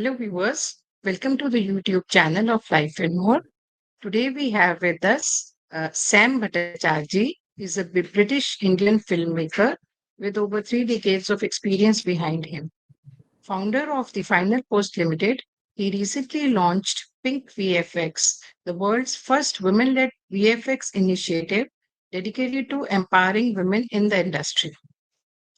Hello, viewers. Welcome to the YouTube channel of Life and More. Today we have with us Sam Bhattacharjee. He's a British Indian filmmaker with over 3 decades of experience behind him. Founder of the Final Post Ltd, he recently launched Pink VFX, the world's first women led VFX initiative dedicated to empowering women in the industry.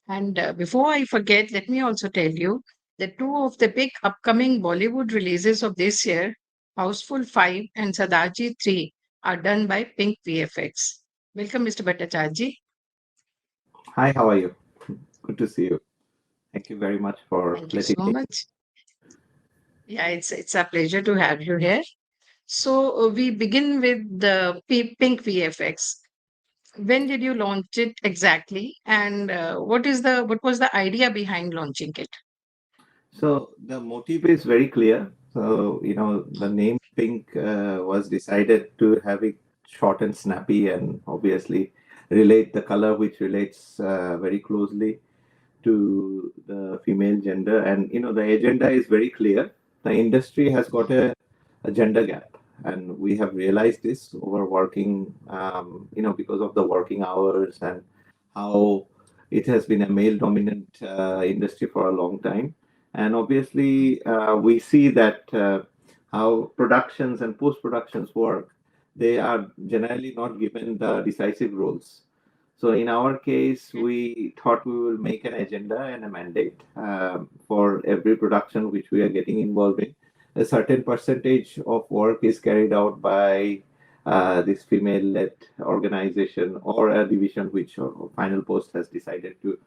And before I forget, let me also tell you that two of the big upcoming Bollywood releases of this year, Houseful 5 and Sardarji 3, are done by Pink VFX. Welcome, Mr. Bhattacharjee. Hi, how are you? Good to see you. Thank you very much for Thank you letting so me. much. Yeah, it's a pleasure to have you here. So we begin with the Pink VFX. When did you launch it exactly, and what was the idea behind launching it? So the motive is very clear. So, the name Pink was decided to have it short and snappy and obviously relate the color, which relates very closely to the female gender. And, the agenda is very clear. The industry has got a gender gap. And we have realized this over working, because of the working hours and how it has been a male dominant industry for a long time. And obviously, we see that how productions and post productions work, they are generally not given the decisive roles. So in our case, we thought we will make an agenda and a mandate for every production which we are getting involved in. A certain percentage of work is carried out by this female-led organization or a division which Final Post has decided to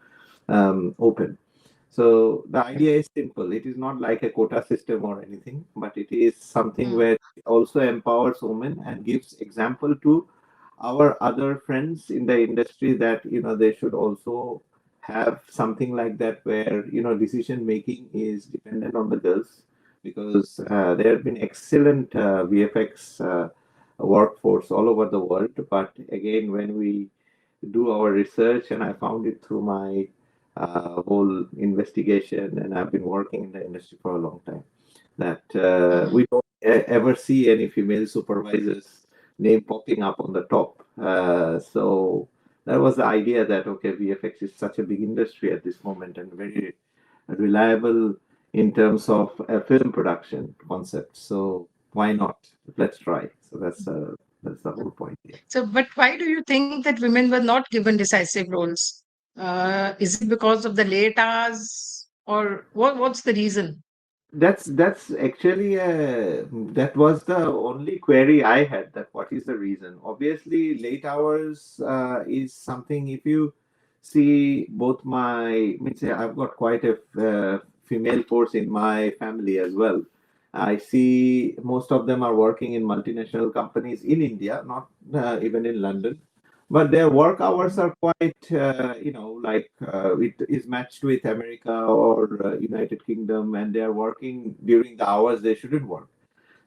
open. So the idea is simple. It is not like a quota system or anything, but it is something Mm, where it also empowers women and gives example to our other friends in the industry that they should also have something like that where decision making is dependent on the girls because there have been excellent VFX workforce all over the world. But again, when we do our research, and I found it through my whole investigation, and I've been working in the industry for a long time, that mhm. we don't ever see any female supervisors name popping up on the top. So that was the idea that okay, VFX is such a big industry at this moment and very reliable in terms of a film production concept. So why not? Let's try. So that's the whole point here. So, but why do you think that women were not given decisive roles? Is it because of the late hours, or what's the reason? That's actually that was the only query I had. That what is the reason? Obviously, late hours is something. If you see both my, means I've got quite a female force in my family as well. I see most of them are working in multinational companies in India, not even in London, but their work hours Mhm. are quite, like it is matched with America or United Kingdom, and they are working during the hours they shouldn't work.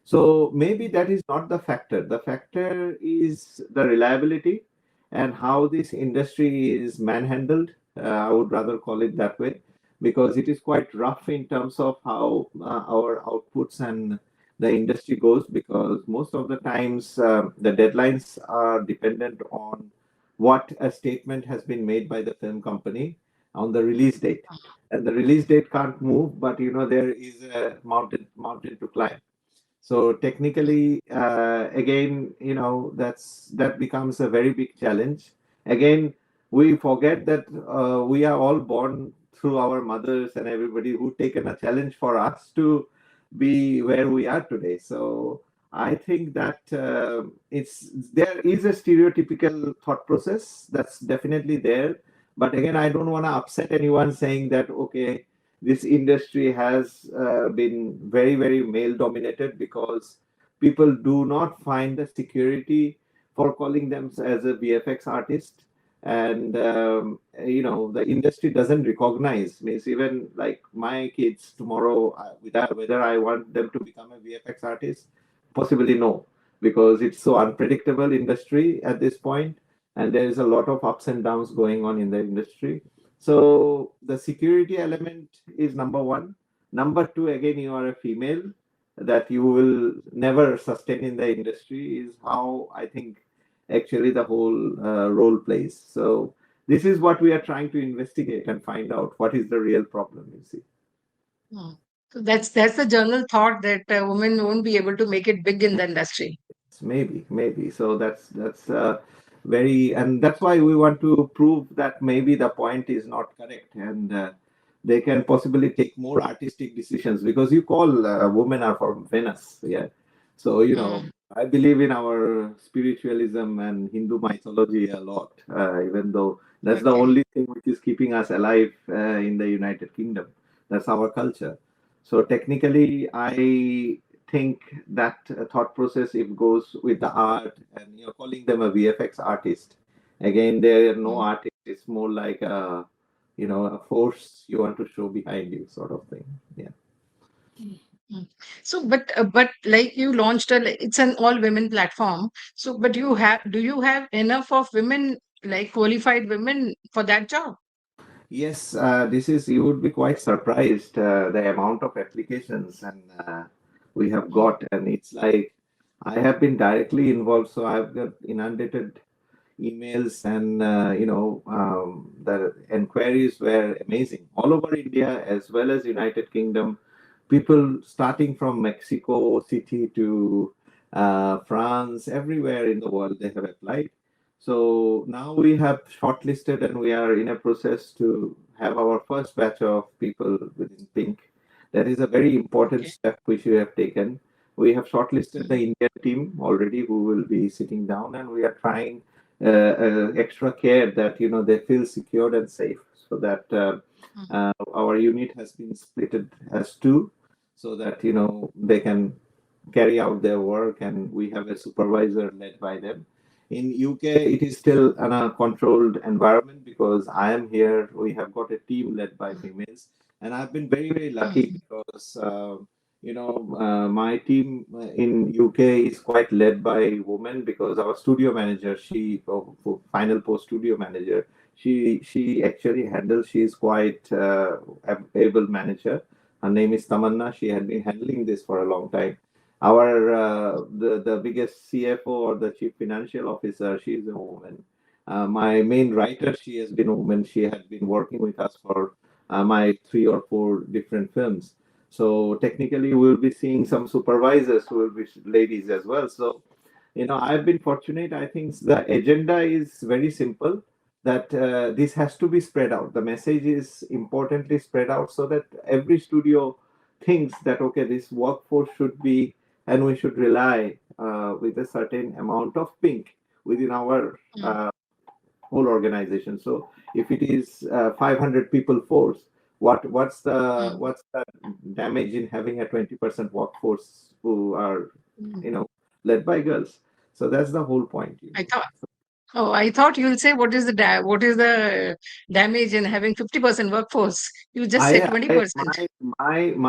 So maybe that is not the factor. The factor is the reliability and how this industry is manhandled. I would rather call it that way because it is quite rough in terms of how our outputs and the industry goes. Because most of the times the deadlines are dependent on what a statement has been made by the film company on the release date, and the release date can't move. But there is a mountain to climb. So technically, again, that becomes a very big challenge. Again, we forget that we are all born through our mothers and everybody who taken a challenge for us to be where we are today. So I think that it's there is a stereotypical thought process that's definitely there. But again, I don't want to upset anyone saying that okay, this industry has been very, very male dominated because people do not find the security for calling them as a VFX artist. And the industry doesn't recognize, means even like my kids tomorrow, whether I want them to become a VFX artist, possibly no, because it's so unpredictable industry at this point, and there is a lot of ups and downs going on in the industry. So the security element is number one. Number two, again, you are a female, that you will never sustain in the industry, is how I think actually the whole role plays. So this is what we are trying to investigate and find out what is the real problem, you see. Hmm. So that's the general thought that women won't be able to make it big in the industry. Maybe. So that's very, and that's why we want to prove that maybe the point is not correct, and they can possibly take more artistic decisions, because you call women are from Venus, yeah. So Mm. I believe in our spiritualism and Hindu mythology a lot, even though that's the Okay. only thing which is keeping us alive in the United Kingdom. That's our culture. So technically, I think that thought process, if goes with the art, and you're calling them a VFX artist, again they are no Mm. artist, it's more like a force you want to show behind you, sort of thing. Yeah. Mm. Mm. So, but like you launched it's an all women platform. So, but do you have enough of women, like qualified women for that job? Yes, this is, you would be quite surprised the amount of applications and we have Mm. got, and it's like I have been directly involved, so I've got inundated emails, and the enquiries were amazing all over India as well as United Kingdom. People starting from Mexico City to France, everywhere in the world they have applied. So now we have shortlisted, and we are in a process to have our first batch of people within Pink. That is a very important Okay. step which we have taken. We have shortlisted the Mm. Indian team already, who will be sitting down, and we are trying extra care that they feel secured and safe, so that Mm. our unit has been splitted as two, so that they can carry out their work, and we have a supervisor led by them. In UK, it is still in a controlled environment, because I am here. We have got a team led by Mm. females, and I've been very, very lucky, Mm. because my team in UK is quite led by women, because our studio manager, for Final Post studio manager, she actually handles. She is quite able manager. Her name is Tamanna. She had been handling this for a long time. Our the biggest CFO, or the chief financial officer, she is a woman. My main writer, she has been a woman. She had been working with us for my three or four different films. So technically, we'll be seeing some supervisors who will be ladies as well. So I've been fortunate. I think the agenda is very simple, that this has to be spread out. The message is importantly spread out, so that every studio thinks that, okay, this workforce should be, and we should rely with a certain amount of pink within our Mm. whole organization. So if it is 500 people force, Mm. what's the damage in having a 20% workforce who are Mm. you know led by girls? So that's the whole point. I thought. Oh, I thought you'll say what is the damage in having 50% workforce? You just said I 20%.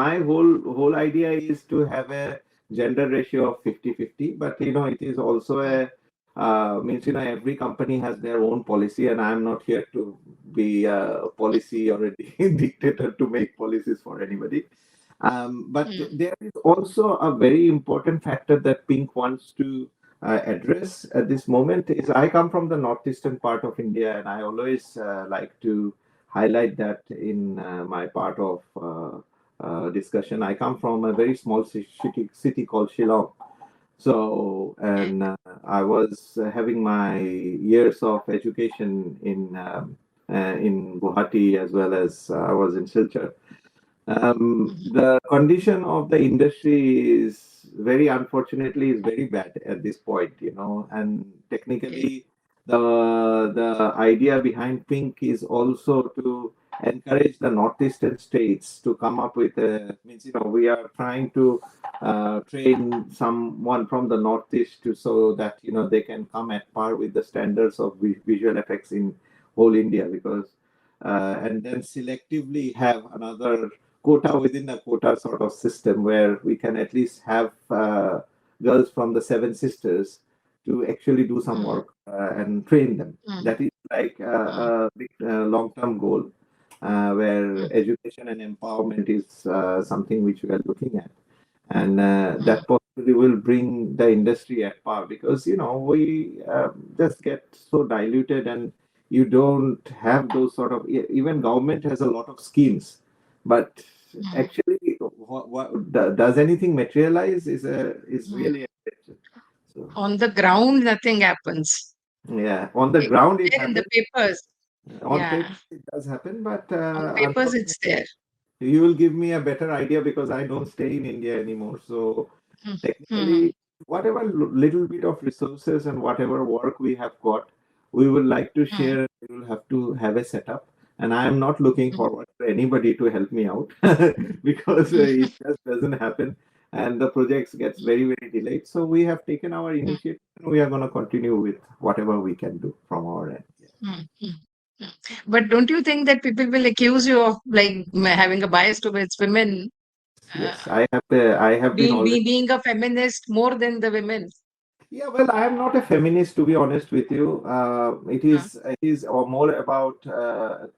my whole idea is to have a gender ratio of 50-50, but it is also Mm. a means every company has their own policy, and I'm not here to be a policy or a dictator to make policies for anybody. But Mm. there is also a very important factor that Pink wants to address at this moment. Is I come from the northeastern part of India, and I always like to highlight that in my part of discussion. I come from a very small city called Shillong. So, Okay. and I was having my years of education in Guwahati, as well as I was in Silchar. Mhm. The condition of the industry is very unfortunately is very bad at this point, and Okay. technically the idea behind Pink is also to encourage the northeastern states to come up with a, means we are trying to train someone from the northeast, to so that they can come at par with the standards of visual effects in whole India, because and then selectively have another quota within a quota sort of system, where we can at least have girls from the Seven Sisters to actually do some Mm. work and train them. Mm. That is like Mm. a big long-term goal. where education and empowerment is something which we are looking at. And mm, that possibly will bring the industry at par, because we just get so diluted, and you don't have those sort of, even government has a lot of schemes, but mm, actually does anything materialize is mm. really a question. So On the ground, nothing happens. yeah, on the It's ground it there in the happens. papers. On paper Yeah, it does happen, but on papers, it's unfortunately there. you will give me a better idea, because I don't stay in India anymore. So Mm, mm, technically, whatever little bit of resources and whatever work we have got, we would like to mm, share. We will have to have a setup. And I am not looking mm, forward to anybody to help me out because mm, it just doesn't happen, and the projects gets very, very delayed. So we have taken our mm, initiative, and we are going to continue with whatever we can do from our end. mm, mm, mm. But don't you think that people will accuse you of like having a bias towards women, uh, Yes, I have been always. being a feminist more than the women? Yeah, well, I am not a feminist, to be honest with you. Uh, It is more about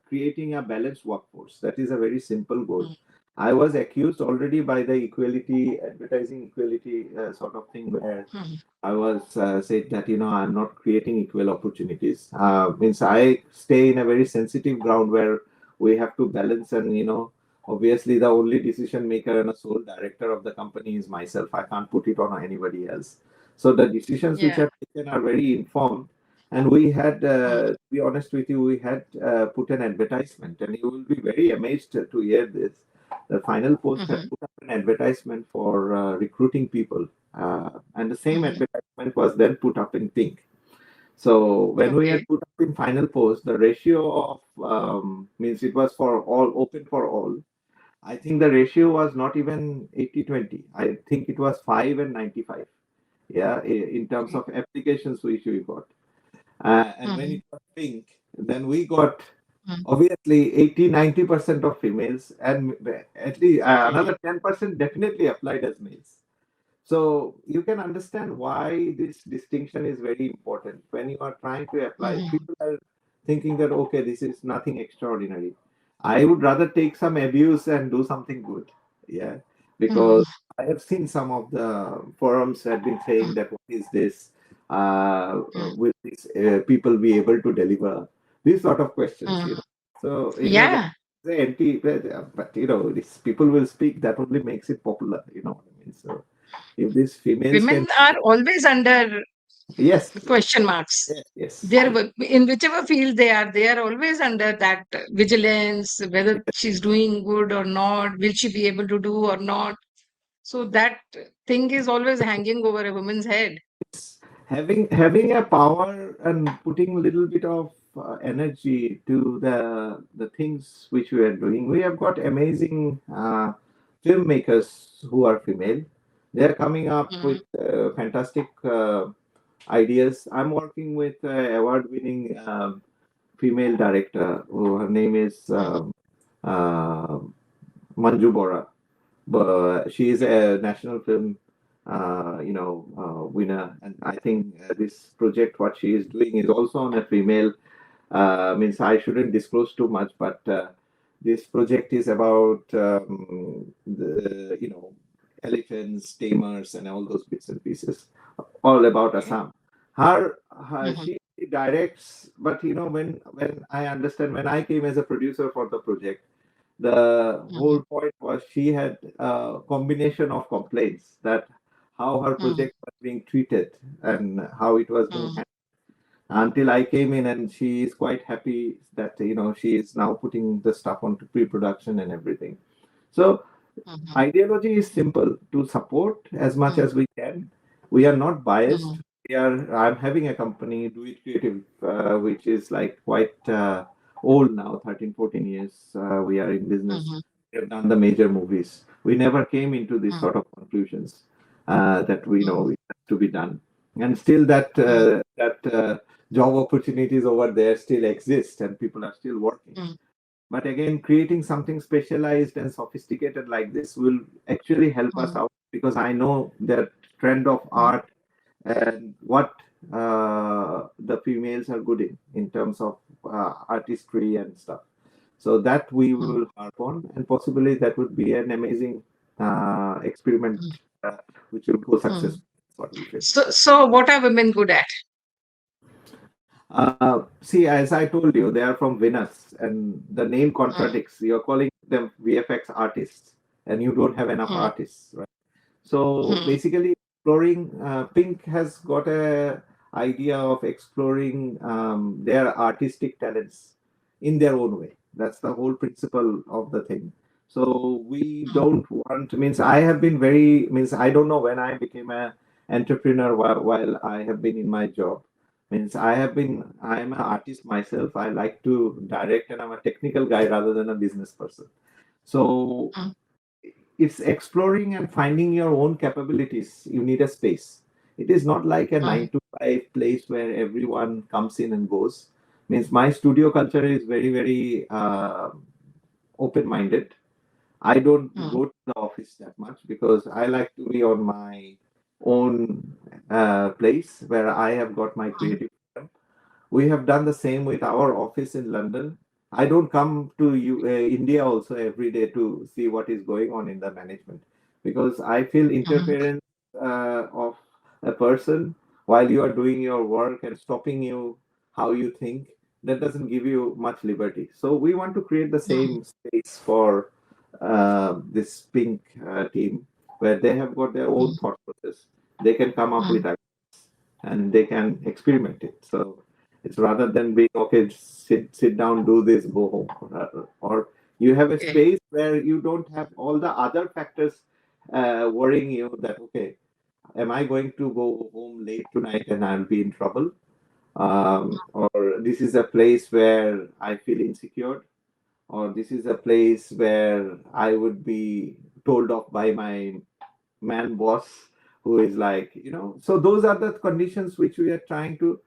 creating a balanced workforce. That is a very simple goal. mm, I was accused already by the equality, advertising equality sort of thing, where mm, I was said that I'm not creating equal opportunities. Means I stay in a very sensitive ground where we have to balance, and obviously the only decision maker and a sole director of the company is myself. I can't put it on anybody else. So the decisions which yeah. are taken are very informed. And we had, Mm, to be honest with you, we had put an advertisement, and you will be very amazed to hear this. The Final Post had mhm, put up an advertisement for recruiting people, and the same mhm. advertisement was then put up in pink. So when we Okay. had put up in Final Post, the ratio of means it was for all, open for all. I think the ratio was not even 80-20. I think it was 5 and 95. Yeah, in terms Okay. of applications which we got. And when Mhm, it was pink, then we got mm, obviously 80-90% of females, and at least okay. another 10% definitely applied as males. So you can understand why this distinction is very important. When you are trying to apply, Mhm, people are thinking that, okay, this is nothing extraordinary. I would rather take some abuse and do something good. Yeah. mhm, Because I have seen some of the forums have been saying mm, that what is this? Uh, mm, will these people be able to deliver? These sort of questions, mm. So in a way, Yeah, the anti, but these people will speak. That only makes it popular. You know what I mean? So if these females can, women are always under yes, question marks. yes, yes, They're in whichever field they are always under that vigilance, whether she's doing good or not, will she be able to do or not. So that thing is always hanging over a woman's head. having a power and putting a little bit of energy to the things which we are doing. We have got amazing filmmakers who are female. They are coming up Mm, with fantastic ideas. I'm working with award-winning female director. Who her name is mm, uh, Manju Bora. But she is a national film, winner, and I think this project, what she is doing, is also on a female. Means I shouldn't disclose too much, but this project is about the elephants, tamers, and all those bits and pieces, all about okay. Assam. Her Mhm, she directs, but when I understand, when I came as a producer for the project, the mhm, whole point was she had a combination of complaints that how her mhm, project was being treated and how it was being mhm, handled. Until I came in, and she is quite happy that she is now putting the stuff onto pre-production and everything. So mhm, ideology is simple: to support as much mhm, as we can. We are not biased. mhm, I'm having a company, Do It Creative, which is like quite old now, 13, 14 years. We are in business. mhm, We have done the major movies. We never came into these mhm, sort of conclusions that we know mhm, it has to be done. And still mhm, that job opportunities over there still exist, and people are still working. mhm, But again, creating something specialized and sophisticated like this will actually help us mhm, out, because I know that trend of mhm, art and what the females are good in terms of artistry and stuff. So that we mm, will harp on, and possibly that would be an amazing experiment mm, uh, which will go mm. successful. That's what we feel. So what are women good at? See, as I told you, they are from Venus, and the name Mm, contradicts. You're calling them VFX artists, and you don't have enough mm, artists, right? So mm, basically, exploring Pink has got a idea of exploring their artistic talents in their own way. That's the whole principle of the thing. So we mm, don't want means I have been very means I don't know when I became a entrepreneur while I have been in my job. Means I am an artist myself. I like to direct and I'm a technical guy rather than a business person. So mm, it's exploring and finding your own capabilities. You need a space. It is not like a mm, 9 to 5 place where everyone comes in and goes. Means my studio culture is very open minded. I don't mm, go to the office that much because I like to be on my own place where I have got my mm, creative freedom. We have done the same with our office in London. I don't come to India also every day to see what is going on in the management because I feel mm, interference of a person while you are doing your work and stopping you how you think, that doesn't give you much liberty. So we want to create the mm, same space for this Pink team where they have got their own mm, thought process. They can come up with mm. ideas and they can experiment it. So it's rather than being okay, sit down, do this, go home, or you have a Okay. space where you don't have all the other factors worrying you that okay, am I going to go home late tonight and I'll be in trouble? Or this is a place where I feel insecure, or this is a place where I would be told off by my man boss who is like, so those are the conditions which we are trying to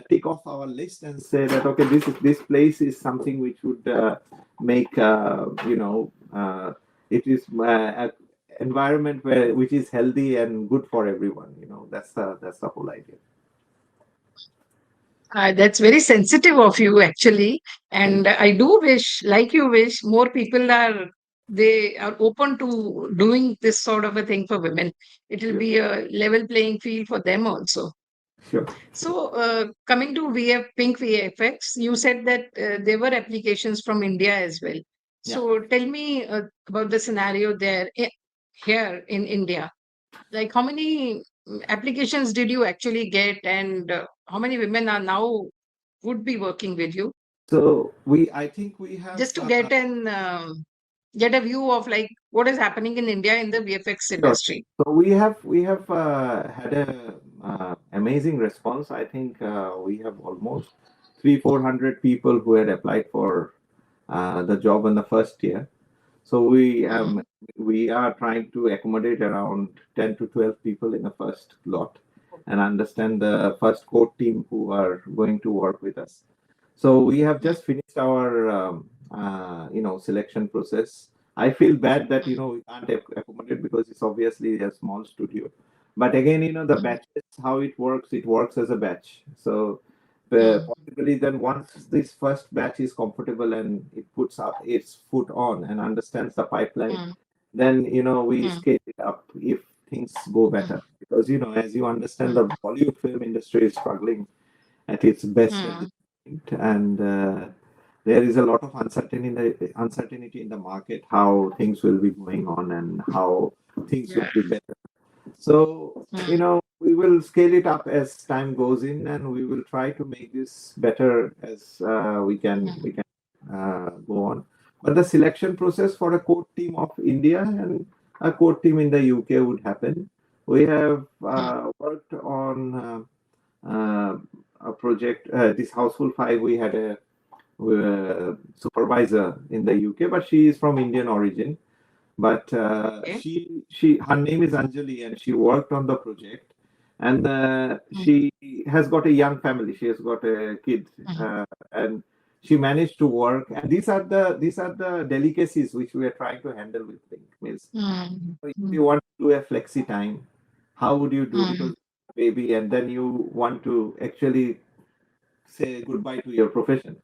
tick off our list and say that okay, this place is something which would make it is a environment where which is healthy and good for everyone. That's the whole idea. That's very sensitive of you, actually. Thank And I do wish, like you wish, more people they are open to doing this sort of a thing for women. It will you. be a level playing field for them also. Sure, sure. So, coming to Pink VFX, you said that there were applications from India as well. Yeah. So, tell me about the scenario here in India. Like, how many applications did you actually get, and how many women are now would be working with you? So I think we have Just to get a view of like what is happening in India in the VFX sure. industry. So we have had a amazing response. I think we have almost 300-400 people who had applied for the job in the first year. So Mm, we are trying to accommodate around 10 to 12 people in the first lot and understand the first core team who are going to work with us. So we have mm, just finished our selection process. I feel bad that mm, we can't accommodate because it's obviously a small studio. But again, the mm, batches, how it works as a batch. So mm, possibly then once this first batch is comfortable and it puts up its foot on and understands the pipeline, mm, then we mm, scale it up if things go mm, better. Because as you understand, mm, the Bollywood film industry is struggling at its best at mm, this point, and there is a lot of uncertainty in the market how things will be going on and how things yeah. would be better. So, Mm, we will scale it up as time goes in, and we will try to make this better as we can go on. But the selection process for a core team of India and a core team in the UK would happen. We have mm, worked on a project. This Housefull 5, we had a supervisor in the UK, but she is from Indian origin, but okay. her name is Anjali, and she worked on the project, and Mm, she has got a young family. She has got a kid, mm, and she managed to work. And these are the delicacies which we are trying to handle with Think. Means mm, if mm, you want to do a flexi time, how would you do? mm, Because baby, and then you want to actually say goodbye to your profession.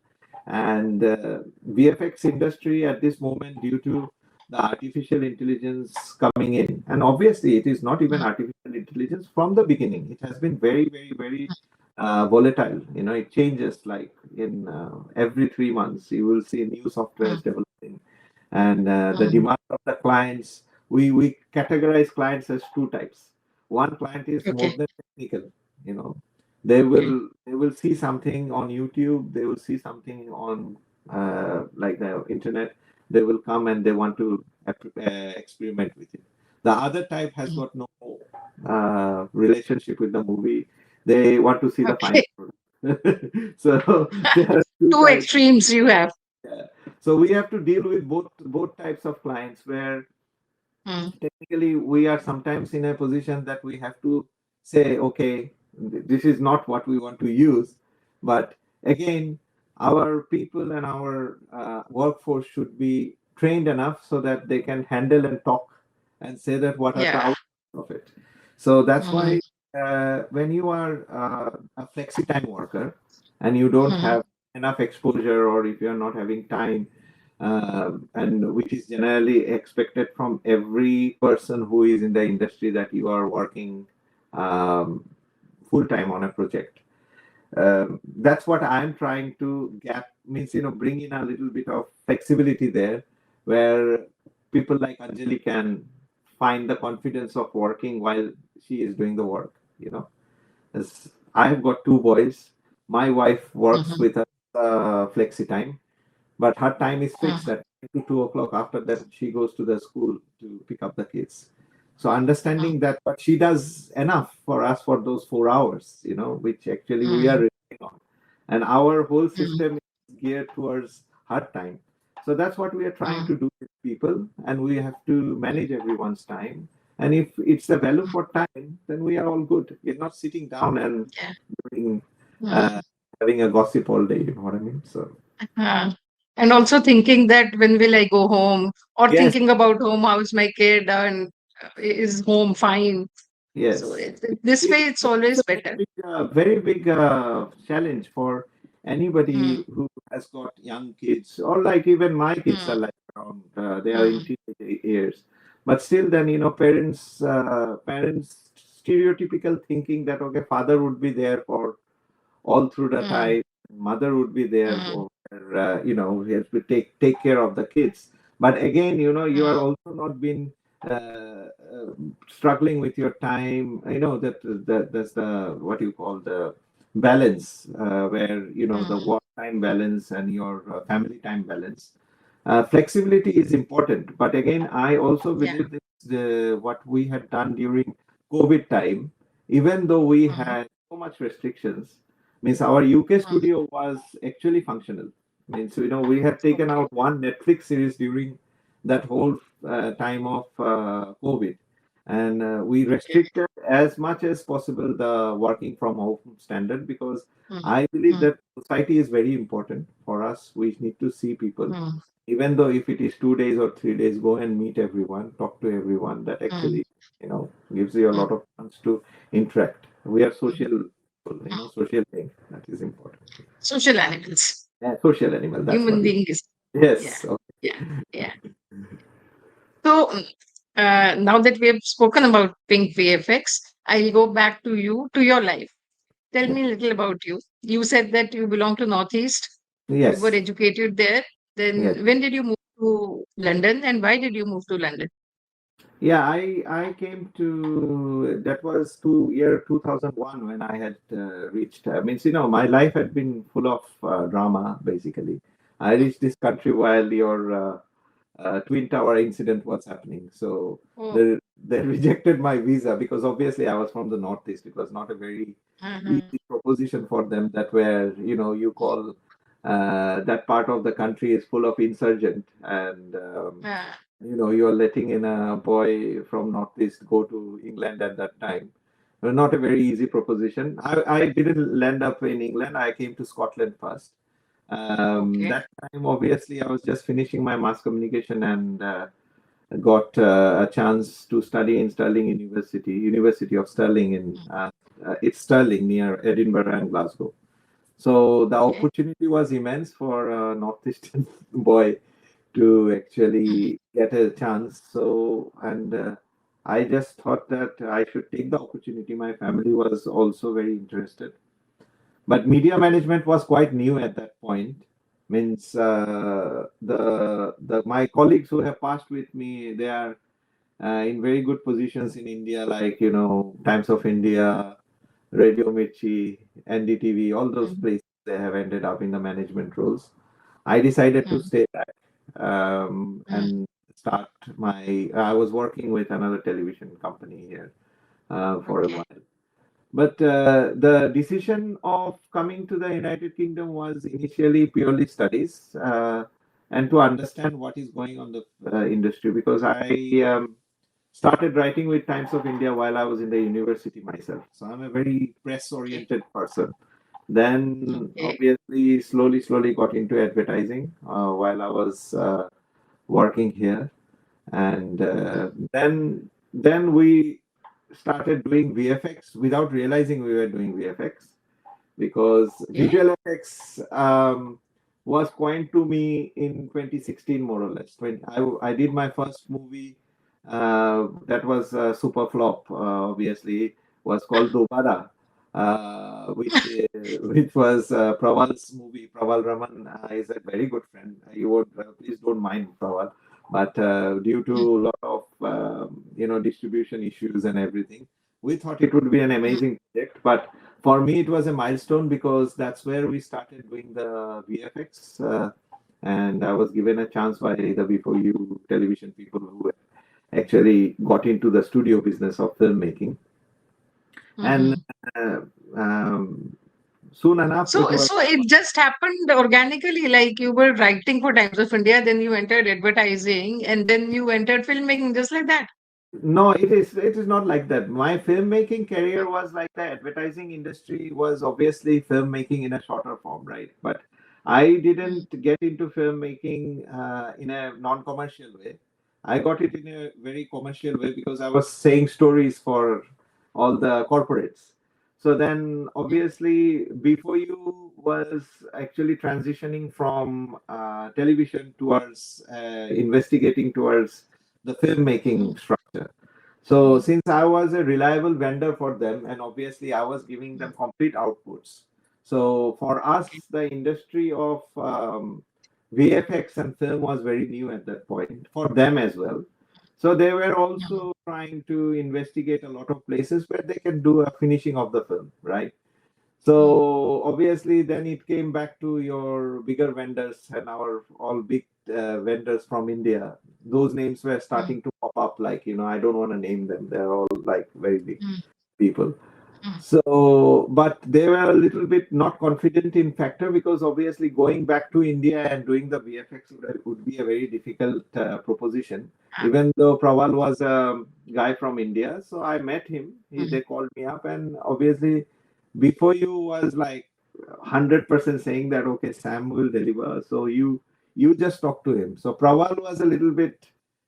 And VFX industry at this moment, due to the artificial intelligence coming in, and obviously it is not even mm, artificial intelligence from the beginning. It has been very, very, very volatile. You know, it changes like in every 3 months. You will see new mm, softwares developing, and the mm. demand of the clients. We categorize clients as two types. One client is more Okay. than technical. You know, Okay. they will see something on YouTube. They will see something on like the internet. They will come and they want to experiment with it. The other type has Mm. got no relationship with the movie. They want to see the final Okay. product. So there are two Two types. extremes you have. Yeah. So we have to deal with both types of clients where Mm, technically we are sometimes in a position that we have to say, okay, this is not what we want to use. But again, our people and our workforce should be trained enough so that they can handle and talk and say that what are the yeah. outcomes of it. So that's Mm, why when you are a flexi time worker and you don't mm, have enough exposure, or if you're not having time, and which is generally expected from every person who is in the industry, that you are working um, full time on a project. That's what I'm trying to get, means, bring in a little bit of flexibility there, where people like Anjali can find the confidence of working while she is doing the work. As I have got two boys, my wife works mhm, with a flexi time, but her time is fixed mhm, at 2 o'clock. After that, she goes to the school to pick up the kids. So understanding mm, that, but she does enough for us for those 4 hours, which actually we are mm, relying on, and our whole mm, system is geared towards her time. So that's what we are trying mm. to do with people, and we have to manage everyone's time. And if it's a value for time, then we are all good. We're not sitting down and Yeah. doing, uh, Mm. having a gossip all day. You know what I mean? So Uh, and also thinking that when will I go home, or yes. thinking about home, how's my kid and is home fine? So Yes, this way it's it's always a better. very big challenge for Mm, anybody who has got young kids, or like even my kids are mm, like around, they are in mm, teenage years, but still, then parents stereotypical thinking that okay, father would be there for all through the mm, time. Mother would be there mm, for, he has to take care of the kids. But again, you are mm, also not been struggling with your time. That's the what you call the balance, where the mm. work time balance and your family time balance. Flexibility is important, but again, I also Yeah. believe that what we had done during COVID time, even though we Mm, had so much restrictions, means our UK mm. studio was actually functional. Means we had taken Okay. out one Netflix series during that whole time of COVID, and we Okay. restricted as much as possible the working from home standard, because Mm, I believe mm, that society is very important for us. We need to see people, mm, even though if it is 2 days or 3 days, go and meet everyone, talk to everyone. That mm, actually gives you a mm, lot of chance to interact. We are mm, social, mm. social thing. That is important. Social animals. Yeah, social animal. That's what Human it. being is. Yeah. Yes. Yeah. Okay. Yeah. So now that we have spoken about Pink VFX, I'll go back to you, to your life. Tell Yeah. me a little about you. You said that you belong to Northeast. You were Yes. educated there. Yes. Then when did you move to London and why did you move to London? Yeah, I came to, that was year 2001 when I had reached. I mean, my life had been full of drama. Basically, I reached this country while your Twin Tower incident was happening. So Oh, they rejected my visa, because obviously I was from the Northeast. It was not a very uh-huh. easy proposition for them, that where you call that part of the country is full of insurgent, and Uh, you are letting in a boy from Northeast go to England at that time. Not a very easy proposition. I didn't land up in England. I came to Scotland first. okay. That time, obviously, I was just finishing my mass communication, and got a chance to study in Stirling University, University of Stirling, in it's Stirling near Edinburgh and Glasgow. So the Okay. opportunity was immense for a northeastern boy to actually get a chance. So, and I just thought that I should take the opportunity. My family was also very interested, but media management was quite new at that point. Means the my colleagues who have passed with me, they are in very good positions in India, like Times of India, Radio Mirchi, NDTV, all those Mm, places they have ended up in the management roles. I decided to mm, stay back mm. and start my. I was working with another television company here for a Okay. while. But the decision of coming to the United Kingdom was initially purely studies and to understand what is going on the industry because I started writing with Times of India while I was in the university myself. So I'm a very press Okay. oriented person. Then Okay. obviously slowly got into advertising while I was working here, and then we started doing VFX without realizing we were doing VFX because Okay. visual effects was coined to me in 2016 more or less. When I did my first movie that was a super flop, obviously, was called Dobara, which was Praval's movie. Praval Raman is a very good friend. You would please don't mind Praval, but due to Mm, a lot of distribution issues and everything, we thought it would be an mm. amazing project. But for me, it was a milestone because that's where we started doing the VFX. And I was given a chance by the Before You television people who actually got into the studio business of filmmaking. And Mhm. uh, um, soon enough, it was So it just happened organically, like you were writing for Times of India, then you entered advertising, and then you entered filmmaking, just like that. no, it is not like that. My filmmaking career was like the advertising industry was obviously filmmaking in a shorter form, right? But I Mm, didn't get into filmmaking in a non-commercial way. I got it in a very commercial way because I was saying stories for all the corporates. So then, mm, obviously, Before You was actually transitioning from television towards investigating towards the mm, filmmaking structure. So mm, since I was a reliable vendor for them, and obviously I was giving mm. them complete outputs. So for Okay. us, the industry of VFX and film was very new at that point for them as well. So they were Mm, also trying to investigate a lot of places where they can do a finishing of the film, right? mm, So obviously, then it came back to your bigger vendors and our all big vendors from India. Those names were mm, starting to pop up. Like I don't want to name them. They're all like very big mm, people. mm, So, but they were a little bit not confident in Factor because obviously going back to India and doing the VFX would be a very difficult proposition. ah, Even though Praval was a guy from India, so I met him. mm, They called me up, and obviously, Before You was like 100% saying that okay, Sam will deliver. So you just talk to him. So Praval was a little bit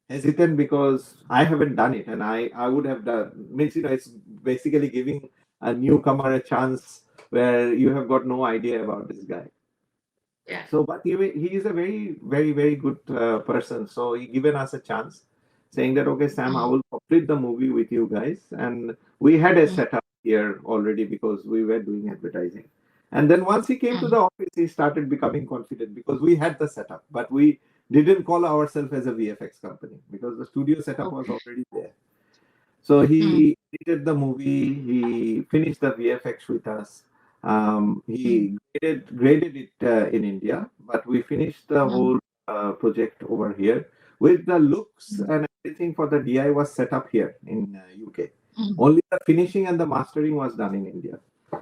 hesitant because I haven't done it, and I would have done. Means it's basically giving a newcomer a chance where you have got no idea about this guy. yeah. So, but he is a very good person. So he given us a chance, saying that okay, Sam, I Mm, will complete the movie with you guys, and we had a mm, setup here already because we were doing advertising. And then once he came to mm. the office, he started becoming confident because we had the setup, but we didn't call ourselves as a VFX company because the studio setup was Okay. already there. So Mm, he did the movie. He finished the VFX with us. mm, He graded it in India, but we finished the mm, whole project over here with the looks mm, and everything for the DI was set up here in UK. mm. Only the finishing and the mastering was done in India.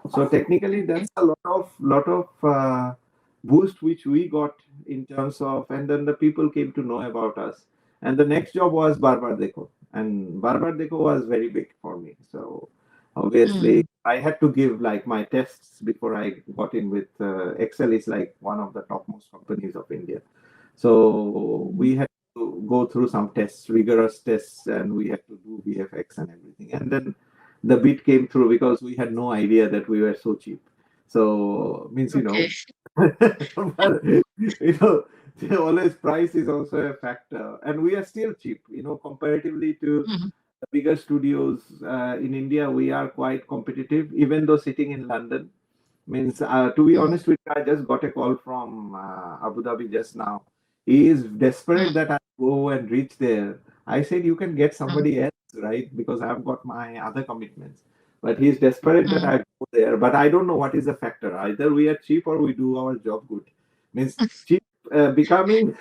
So technically, Okay. that's a lot of boost which we got in terms of, and then the people came to know about us. And the next job was Barbar Dekho, and Barbar Dekho was very big for me. So obviously, Mm, I had to give like my tests before I got in with Excel is like one of the topmost companies of India. So mm, we had to go through some tests, rigorous tests, and we had to do VFX and everything. And then the bid came through because we had no idea that we were so cheap. So means Okay. but, you know, always price is also a factor, and we are still cheap. Comparatively to Mhm, the bigger studios in India, we are quite competitive, even though sitting in London. Means, to be mhm, honest with you, I just got a call from Abu Dhabi just now. He is desperate mhm, that I go and reach there. I said, you can get mhm, somebody else, right? Because I've got my other commitments. But he's desperate that mhm. I go there. But I don't know what is the factor. Either we are cheap or we do our job good. Means cheap becoming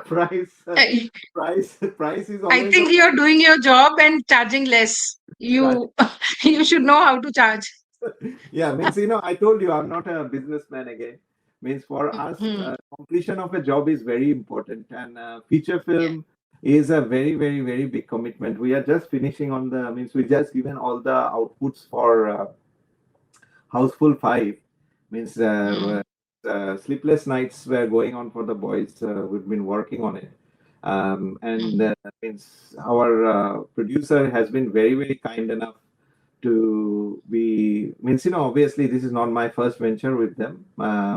price, I price is I always a think you're doing your job and charging less. factor. You you should know how to charge. Yeah, means, I told you I'm not a businessman again. Means for us, Mhm. completion of a job is very important, and feature Yeah. film is a very, very, very big commitment. We are just finishing on the means we just given all the outputs for Houseful 5. Means Mm, sleepless nights were going on for the boys. We've been working on it. And mm, means our producer has been very, very kind enough to be means obviously this is not my first venture with them.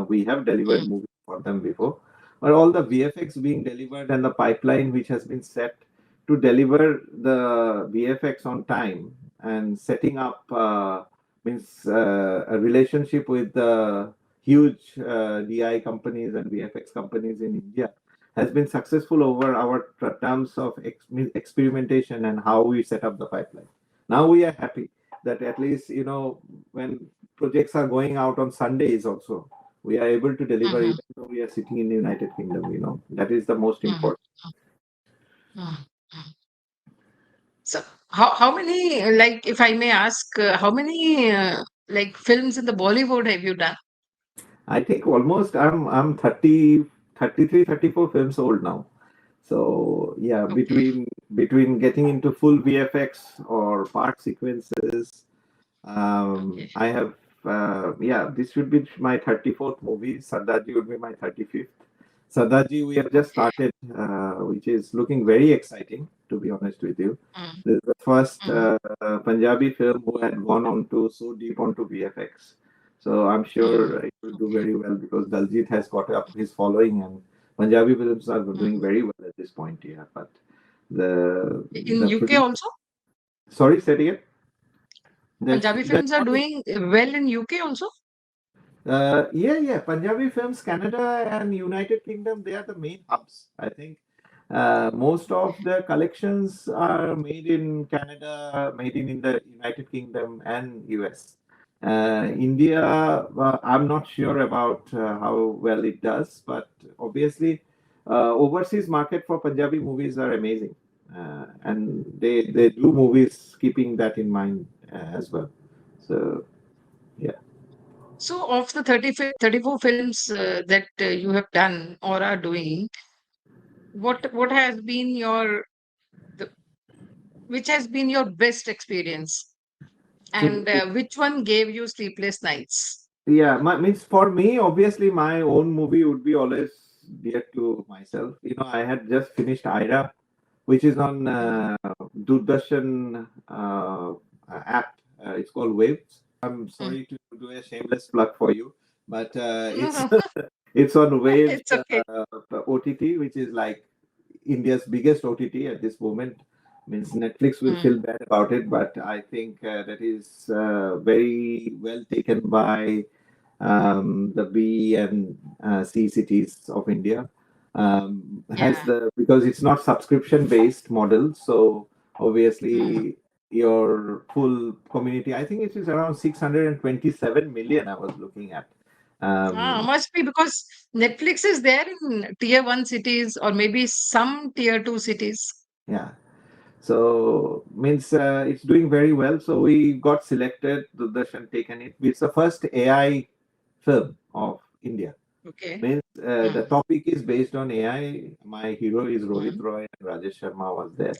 We have delivered mm, movies for them before, but all the VFX being delivered and the pipeline which has been set to deliver the VFX on time and setting up means a relationship with the huge DI companies and VFX companies in India has been successful over our terms of experimentation and how we set up the pipeline. Now we are happy that at least when projects are going out on Sundays also we are able to deliver mhm, even though we are sitting in the United Kingdom. That is the most mhm, important. mm, mm. So how many, like, if I may ask, how many like films in the Bollywood have you done? I think almost I'm 30, 33, 34 films old now. So yeah, Okay. between getting into full VFX or part sequences, Okay. I have yeah, this would be my 34th movie. Sardarji would be my 35th. Sardarji, we have just Okay. started, which is looking very exciting, to be honest with you. Mm, This is the first mm, Punjabi film who had gone on to so deep onto VFX. So I'm mm. sure it will do Okay. very well because Daljit has got up his following, and Punjabi films are Mm. doing very well at this point here. But the In the UK producer, also? sorry, say it again. Punjabi The films are doing well in UK also? yeah, yeah. Punjabi films, Canada and United Kingdom, they are the main hubs. I think most of the collections are made in Canada, made in the United Kingdom and US. India, I'm not sure about how well it does, but obviously, overseas market for Punjabi movies are amazing, and they do movies keeping that in mind as well. So yeah. So of the 34 films that you have done or are doing, what has been the, which has been your best experience, So and which one gave you sleepless nights? yeah, means for me, obviously, my own movie would be always dear to myself. I had just finished Ira, which is on Mhm. Doordarshan app. It's called Waves. I'm Mm. sorry to do a shameless plug for you, but No, it's no, it's on Waves it's okay. OTT, which is like India's biggest OTT at this moment. Means Netflix will Mm. feel bad about it, but I think that is very well taken by the B and C cities of India. Has Yeah. the because it's not subscription based model, so Mm. obviously your full community. I think it is around 627 million. I was looking at. Um, Must be because Netflix is there in tier one cities or maybe some tier two cities. yeah. So means it's doing very well. So we got selected. Doordarshan taken it. It's the first AI film of India. Okay. Means the Mm. topic is based on AI. My hero is Rohit Mm. Roy and Rajesh Sharma was there,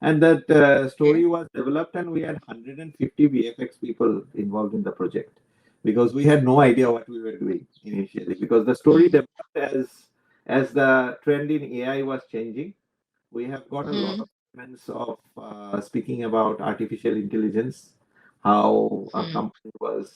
and that Okay. story was developed, and we had 150 VFX people involved in the project because we had no idea what we were doing initially because the story Mm. developed as the trend in AI was changing. We have got a lot Mm. of elements of speaking about artificial intelligence, how a Hmm. company was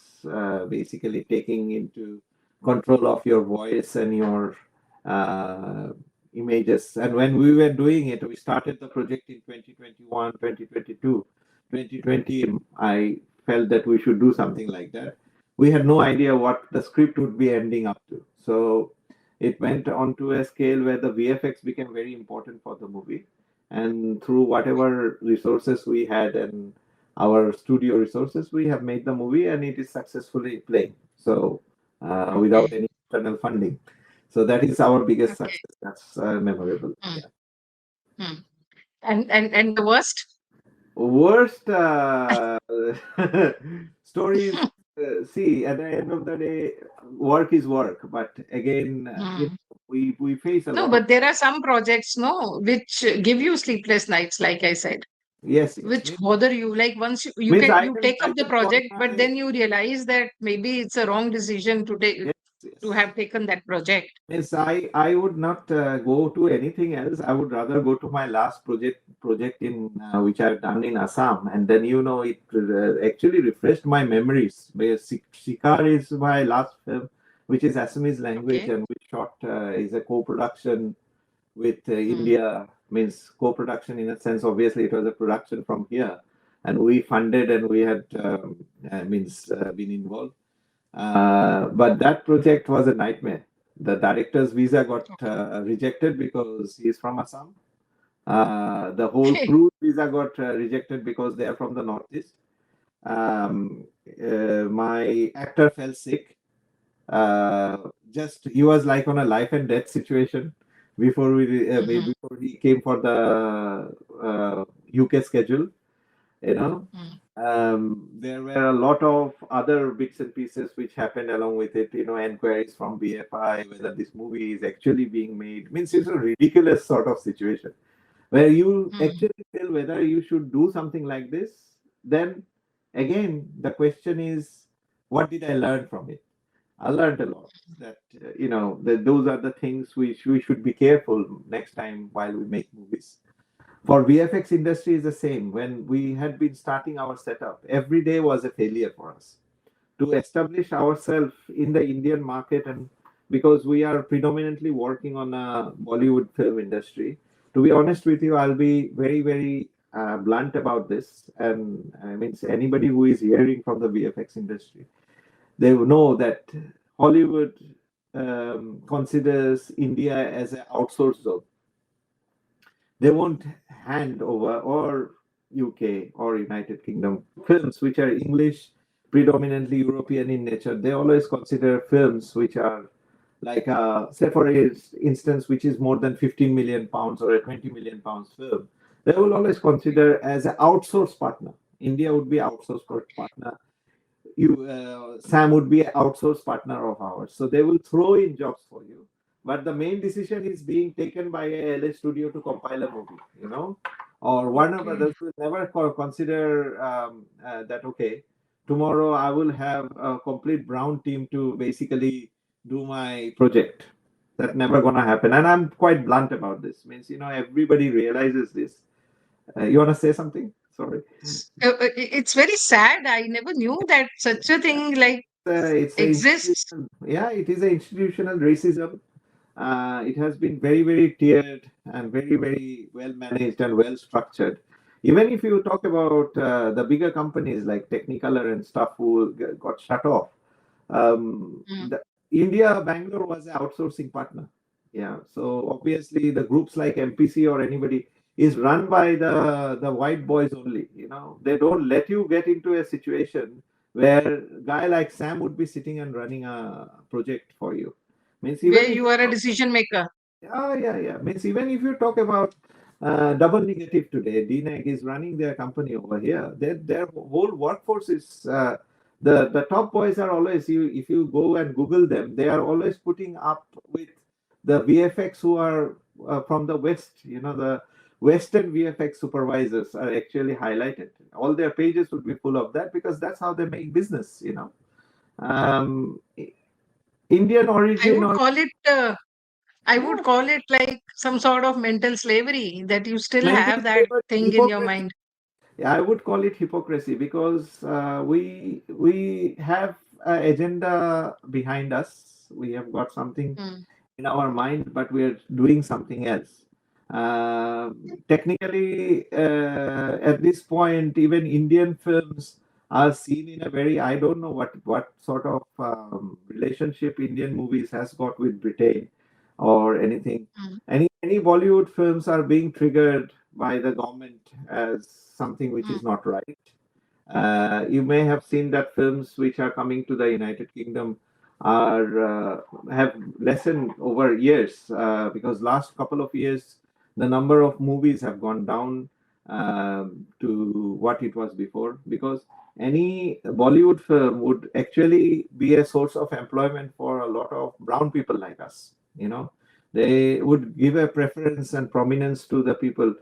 basically taking into control of your voice and your uh, images. And when we were doing it, we started the project in 2021, 2022. 2020, I felt that we should do something like that. We had no idea what the script would be ending up to. So it went on to a scale where the VFX became very important for the movie. And through whatever resources we had and our studio resources, we have made the movie and it is successfully playing. So without Hmm. any external funding. So that is our biggest Okay. success. That's memorable. Hmm. Yeah. Hmm. And the worst? Worst stories. See, at the end of the day, work is work. But again, Hmm. we face a No, lot of but there are some projects, no, which give you sleepless nights, like I said, yes, yes. which bother you. Like once you Means can I you can take I up the can call project, but my then you realize that maybe it's a wrong decision yes, to yes. have taken that project. Yes, I would not go to anything else. I would rather go to my last project in which I've done in Assam, and then it actually refreshed my memories. Where Sikar is my last film, which is Assamese language, Okay. and which shot is a co-production with Hmm. India. Means co-production in a sense. Obviously, it was a production from here, and we funded and we had been involved. But that project was a nightmare. The director's visa got rejected because he's from Assam. The whole Okay. crew visa got rejected because they are from the northeast. Um, my actor fell sick. Just he was like on a life and death situation Hmm. before he came for the UK schedule. you know Hmm. there were a lot of other bits and pieces which happened along with it, inquiries from BFI whether this movie is actually being made. Means it's a ridiculous sort of situation where you Hmm. actually feel whether you should do something like this. Then again the question is, what did I learn from it? I learned a lot that that those are the things which we should be careful next time while we make movies. For VFX industry is the same. When we had been starting our setup, every day was a failure for us to establish ourselves in the Indian market. And because we are predominantly working on a Bollywood film industry, to be honest with you, I'll be very, very blunt about this. And I mean, anybody who is hearing from the VFX industry, they will know that Hollywood considers India as an outsourced zone. They won't hand over, or UK or United Kingdom films which are English, predominantly European in nature. They always consider films which are like, say for instance, which is more than 15 million pounds or a 20 million pounds film. They will always consider as an outsource partner. India would be outsource partner. Sam would be an outsourced partner of ours. So they will throw in jobs for you. But the main decision is being taken by a LA studio to compile a movie, or Warner Okay. Brothers will never consider that, okay, tomorrow I will have a complete brown team to basically do my project. That's never gonna happen. And I'm quite blunt about this. Means, everybody realizes this. You wanna say something? Sorry. It's very sad. I never knew that such a thing like It's a exists. institution. Yeah, it is a institutional racism. It has been very, very tiered and very, very well managed and well structured. Even if you talk about the bigger companies like Technicolor and stuff who got shut off, Mm. the India Bangalore was an outsourcing partner. Yeah, so obviously the groups like MPC or anybody is run by the white boys only. They don't let you get into a situation where a guy like Sam would be sitting and running a project for you. Means Where even if you you are a talk, decision maker. yeah. Means even if you talk about double negative today, DNEG is running their company over here. Their whole workforce is the top boys are always, if you go and Google them, they are always putting up with the VFX who are from the West. The Western VFX supervisors are actually highlighted. All their pages would be full of that because that's how they make business. Um, Indian I origin would or call it I yeah, would call it like some sort of mental slavery that you still mental have that labor, thing in your information mind. I would call it hypocrisy because we have an agenda behind us. We have got something Mm, in our mind, but we are doing something else. Technically, at this point, even Indian films are seen in a very, I don't know what sort of relationship Indian movies has got with Britain or anything. mm, Any Bollywood films are being triggered by the government as something which mm, is not right. You may have seen that films which are coming to the United Kingdom are have lessened over years because last couple of years the number of movies have gone down to what it was before, because any Bollywood film would actually be a source of employment for a lot of brown people like us. They would give a preference and prominence to the people.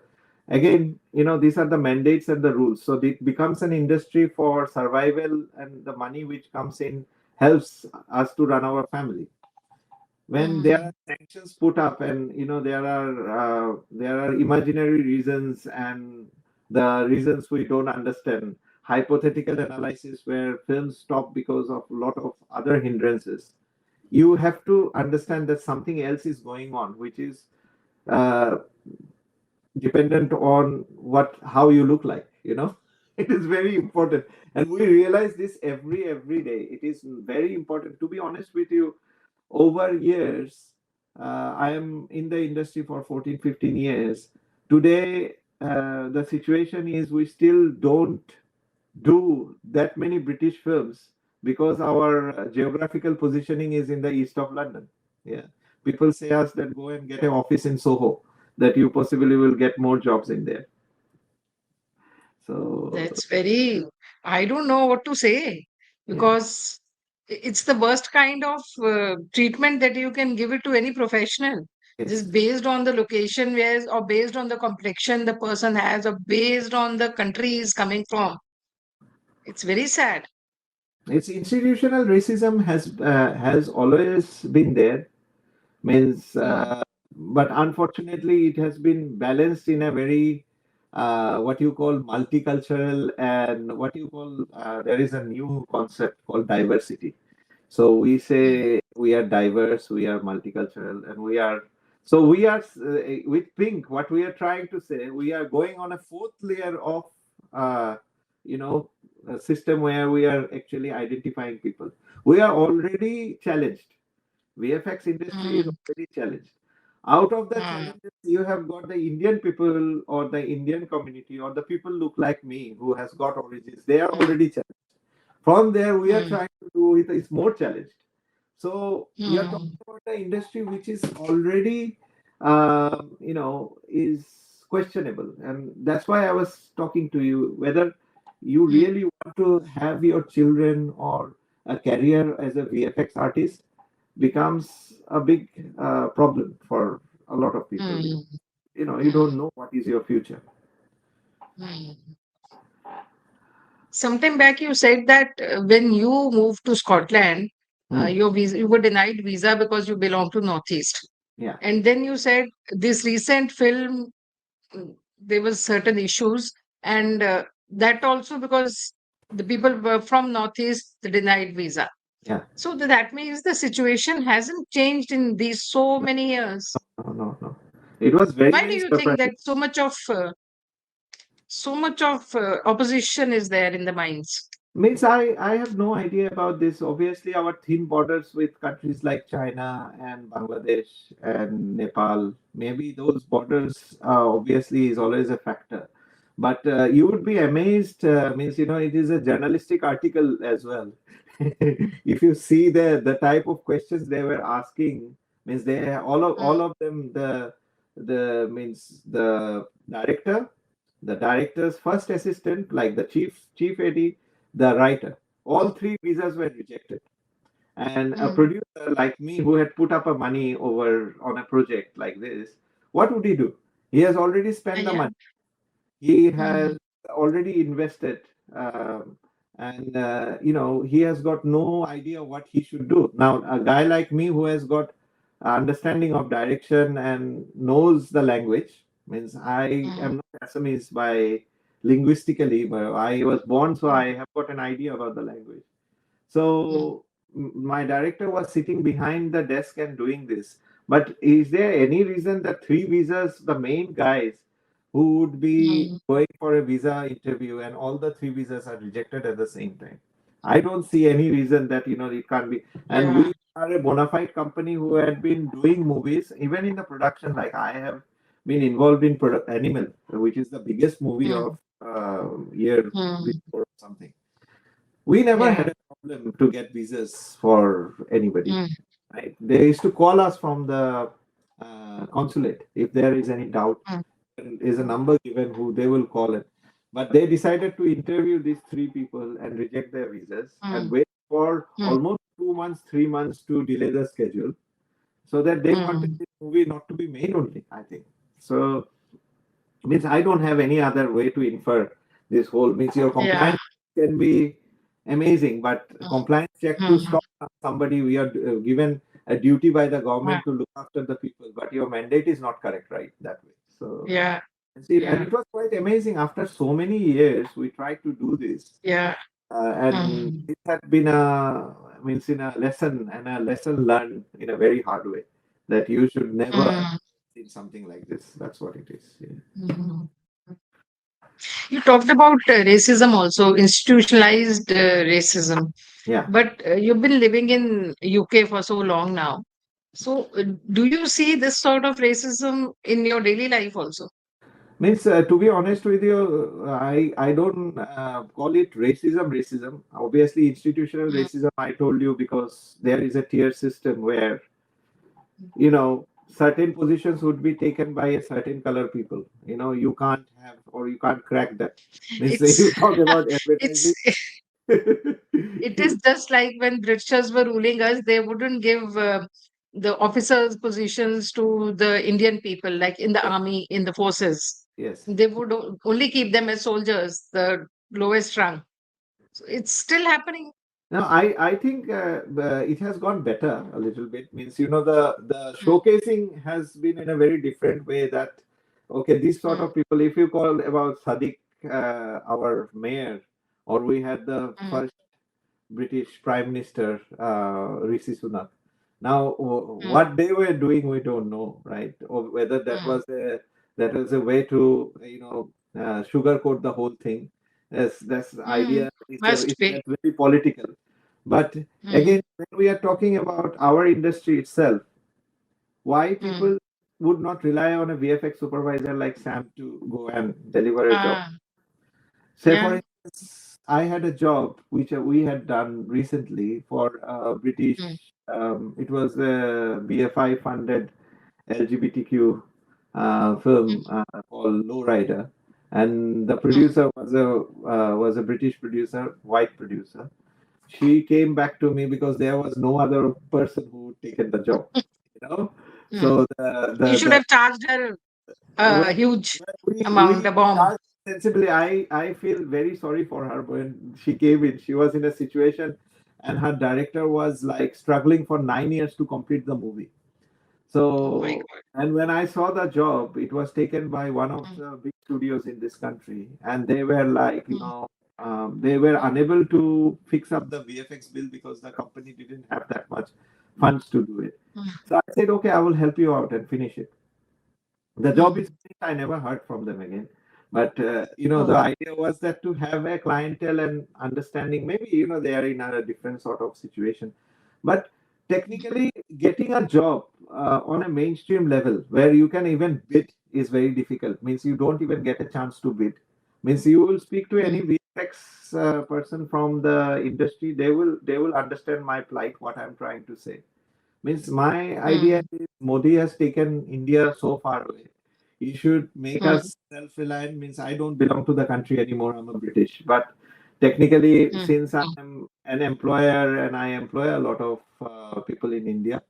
Again, these are the mandates and the rules, so it becomes an industry for survival, and the money which comes in helps us to run our family. When there mm, are sanctions put up, and there are imaginary reasons and the reasons we don't understand, hypothetical analysis where films stop because of a lot of other hindrances, you have to understand that something else is going on, which is uh, dependent on what how you look like. It is very important, and we realize this every day. It is very important, to be honest with you. Over years, I am in the industry for 14, 15 years. Today, the situation is we still don't do that many British films because our geographical positioning is in the east of London. Yeah. People say us that go and get an office in Soho, that you possibly will get more jobs in there. So, that's very, I don't know what to say, yeah, because it's the worst kind of treatment that you can give it to any professional. Just yes. based on the location where, or based on the complexion the person has, or based on the country he's coming from. It's very sad. It's institutional racism has always been there. Means Mm, but unfortunately it has been balanced in a very what you call multicultural, and what you call there is a new concept called diversity. So we mm, say we are diverse, we are multicultural, and we are with Pink, what we are trying to say, we are going on a fourth layer of uh, you know a system where we are actually identifying people. We are already challenged. VFX industry is mm, already challenged. Out of the mm, challenges, you have got the Indian people or the Indian community or the people look like me who has got origins. They are mm, already challenged. From there, we are mm, trying to do it is more challenged. So we are talking mm, about the industry which is already, is questionable, and that's why I was talking to you whether you mm, really want to have your children or a career as a VFX artist becomes a big problem for a lot of people. mm, You mm, don't know what is your future. mm. Sometime back, you said that when you moved to Scotland, Hmm. your visa, you were denied visa because you belong to Northeast. Yeah, And then you said this recent film, there was certain issues, and that also because the people were from Northeast, they denied visa. yeah. So that means the situation hasn't changed in these so many years. No, no, no. It was very, Why do very you think surprising. that so much of opposition is there in the minds? Means I have no idea about this. Obviously, our thin borders with countries like China and Bangladesh and Nepal, maybe those borders obviously is always a factor. But you would be amazed. Means it is a journalistic article as well. If you see the type of questions they were asking, means they all Mm, of them, the means the director's first assistant, like the chief AD, the writer. All three visas were rejected. And a mm, producer like me who had put up a money over on a project like this, what would he do? He has already spent the yeah. money. He Mm, has already invested. And he has got no idea what he should do. Now, a guy like me who has got understanding of direction and knows the language, means I mm, am not Assamese by linguistically. But I was born, so I have got an idea about the language. mm, So my director was sitting behind the desk and doing this. But is there any reason that three visas, the main guys who would be mm. going for a visa interview, and all the three visas are rejected at the same time? I don't see any reason that it can't be. And Yeah. we are a bona fide company who had been doing movies, even in the production. Like I have been involved in Animal, which is the biggest movie Mm, of year mm, before or something. We never yeah. had a problem to get visas for anybody. Mm, Right? They used to call us from the consulate if there is any doubt. mm, There is a number given who they will call it. But they decided to interview these three people and reject their visas and mm, wait for mm, almost 2 months, 3 months to delay the schedule, so that they wanted mm. this movie not to be made only, I think. So means I don't have any other way to infer this whole means your Yeah. compliance can be amazing, but Mm, compliance check to mm, stop somebody, we are given a duty by the mm. government to look after the people, but your mandate is not correct, right? That way. So Yeah. see, and Yeah. it was quite amazing. After so many years, we tried to do this, Yeah. and Mm, it had been a means in a lesson and a lesson learned in a very hard way that you should never mm, see something like this. That's what it is. Yeah. mm. You talked about racism also, institutionalized racism. Yeah. But you've been living in UK for so long now. So, do you see this sort of racism in your daily life also? Means, to be honest with you, I don't call it racism. Racism, obviously, institutional Mm, racism. I told you because there is a tier system where mm. certain positions would be taken by a certain color people. You can't have or you can't crack that. Means It's you talk about it's advertising. it is just like when Britishers were ruling us, they wouldn't give the officers' positions to the Indian people, like in the Yes, army, in the forces. yes. They would only keep them as soldiers, the lowest rung. So it's still happening. No, I think it has gone better a little bit. Means the Mm, showcasing has been in a very different way. That okay, these sort mm, of people. If you call about Sadiq, our mayor, or we had the mm, first British Prime Minister, Rishi Sunak. Now, mm, what they were doing, we don't know, right? Or whether mm, that was a way to sugarcoat the whole thing. That's the mm. idea. Must It's be. that's very political. But Mm, again, when we are talking about our industry itself, why mm. people would not rely on a VFX supervisor like Sam to go and deliver a job? Ah, Say, for yeah. instance, I had a job which we had done recently for a Mm, British, it was a BFI funded LGBTQ mm, film called Lowrider. And the mm, producer was a British producer, white producer. She came back to me because there was no other person who would taken the job, you know. mm. So You should have charged her the a huge well, amount, we a bomb. charged sensibly. I feel very sorry for her when she came in. She was in a situation, and her director was like struggling for 9 years to complete the movie. Oh my So, God. and when I saw the job, it was taken by one of Mm, the big studios in this country, and they were like, mm, they were unable to fix up the VFX bill because the company didn't have that much funds to do it. mm, So I said, okay, I will help you out and finish it. The job is mm. finished. I never heard from them again. But the Oh, idea was that to have a clientele and understanding, maybe they are in a different sort of situation. But technically, getting a job on a mainstream level where you can even bid is very difficult. Means you don't even get a chance to bid. Means you will speak to any mm, VFX person from the industry. They will understand my plight, what I'm trying to say. Means my idea mm, is Modi has taken India so far away. He should make mm, us self-reliant. Means I don't belong to the country anymore. I'm a British, but technically, mm, since mm, I'm an employer and I employ a lot of people in India,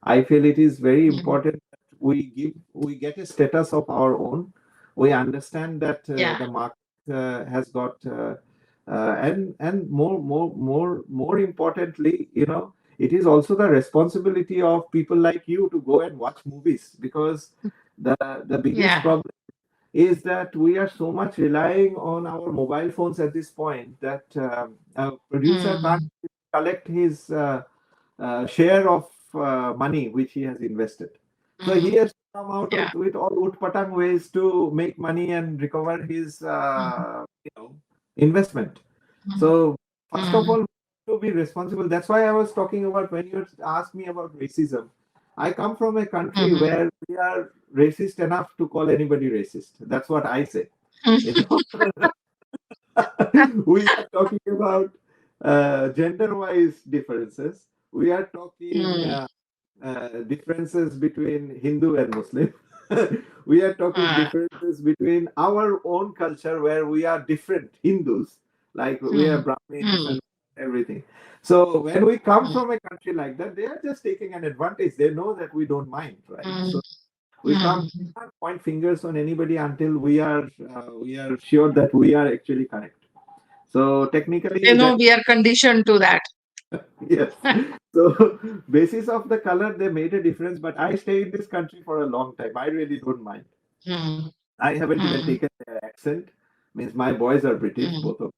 I feel it is very mm. important that we get a status of our own. We understand that Yeah. the market has got and more importantly, it is also the responsibility of people like you to go and watch movies because the biggest Yeah. problem. is that we are so much relying on our mobile phones at this point that a producer can't Mm, collect his share of money which he has invested. So he mm, has to come out yeah. with all utpatang ways to make money and recover his Mm, investment. mm, So first of mm, all, to be responsible. That's why I was talking about when you asked me about racism. I come from a country mhm. where we are racist enough to call anybody racist. That's what I say. You know, we are talking about gender-wise differences. We are talking Mm, differences between Hindu and Muslim. We are talking ah, differences between our own culture where we are different Hindus, like we are mm, Brahmins mm, and everything. So when we come mm, from a country like that, they are just taking an advantage. They know that we don't mind, right? mm, So mm. can't point fingers on anybody until we are sure that we are actually correct. So technically, You know, that we are conditioned to that. yes. So basis of the color, they made a difference. But I stay in this country for a long time. I really don't mind. Mm, I haven't even mm, taken their accent. Means my boys are British, mm, both of.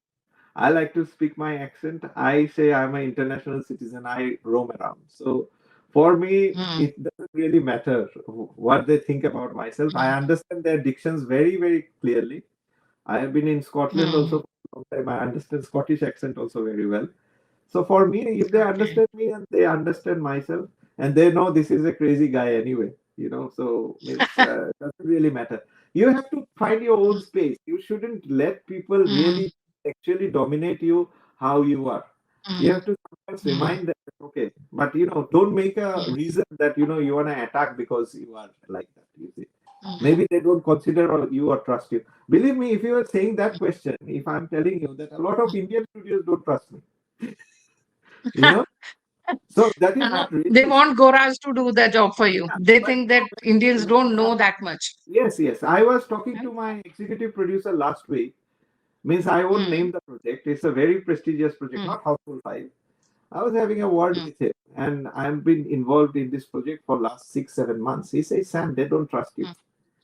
I like to speak my accent. I say I'm an international citizen. I roam around. So for me, mm, it doesn't really matter what they think about myself. I mm, understand their dictions very, very clearly. I have been in Scotland mm. also for a long time. I understand Scottish accent also very well. So for me, if they Okay. understand me and they understand myself, and they know this is a crazy guy anyway, so means doesn't really matter. You have to find your own space. You shouldn't let people Mm, really actually dominate you how you are. You mm, have to sometimes mm, remind them, okay, but don't make a mm, reason that you want to attack because you are like that. You see, mm, maybe they don't consider you or trust you. Believe me, if you are saying that question, if I'm telling you that a lot of Indian studios don't trust me, you know so that is No, not they really. want Goras to do the job for you. Yeah, They but think that Indians don't know that much. yes, yes. I was talking to Right? my executive producer last week. Means I won't Mm, name the project. It's a very prestigious project, mm, not Housefull 5. I was having a word mm, with him, and I've been involved in this project for last 6, 7 months. He says, Sam, they don't trust you mm,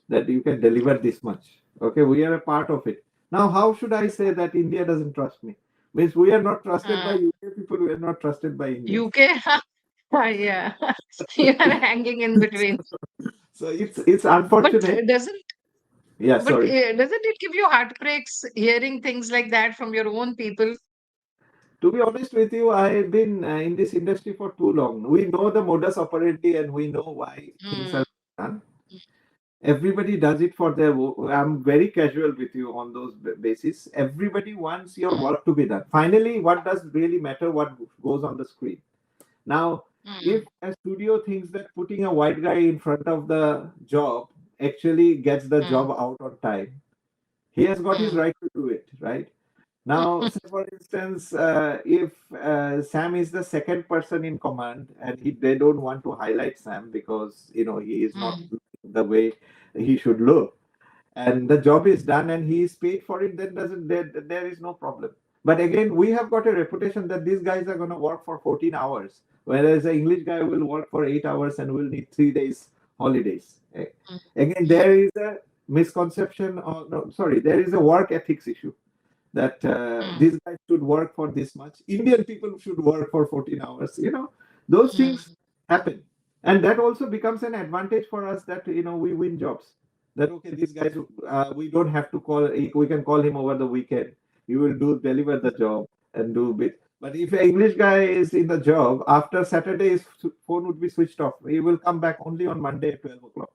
that you can deliver this much. Okay, we are a part of it. Now, how should I say that India doesn't trust me? Means we are not trusted by uh, UK people, we are not trusted by Indians. UK? Yeah. You are hanging in between. So it's But unfortunate. doesn't Yeah, but sorry. doesn't it give you heartbreaks hearing things like that from your own people? To be honest with you, I've been in this industry for too long. We know the modus operandi and we know why things Mm, are done. Everybody does it for their work. I'm very casual with you on those basis. Everybody wants your mm, work to be done. Finally, what does really matter? What goes on the screen? Now, if mm, a studio thinks that putting a white guy in front of the job actually gets the mm, job out on time, he has got his mm, right to do it, right? Now, say for instance, if Sam is the second person in command, and they don't want to highlight Sam because he is not mm, looking the way he should look, and the job is done, and he is paid for it, then doesn't there is no problem. But again, we have got a reputation that these guys are going to work for 14 hours, whereas an English guy will work for 8 hours and will need 3 days holidays. Again, mm, there is a misconception, or no, sorry, there is a work ethics issue that mm, these guys should work for this much. Indian people should work for 14 hours. Those things mm, happen. And that also becomes an advantage for us that, we win jobs. That, okay, these guys, we don't have to we can call him over the weekend. He will deliver the job and do bit. But if an English guy is in the job, after Saturday, his phone would be switched off. He will come back only on Monday at 12 o'clock.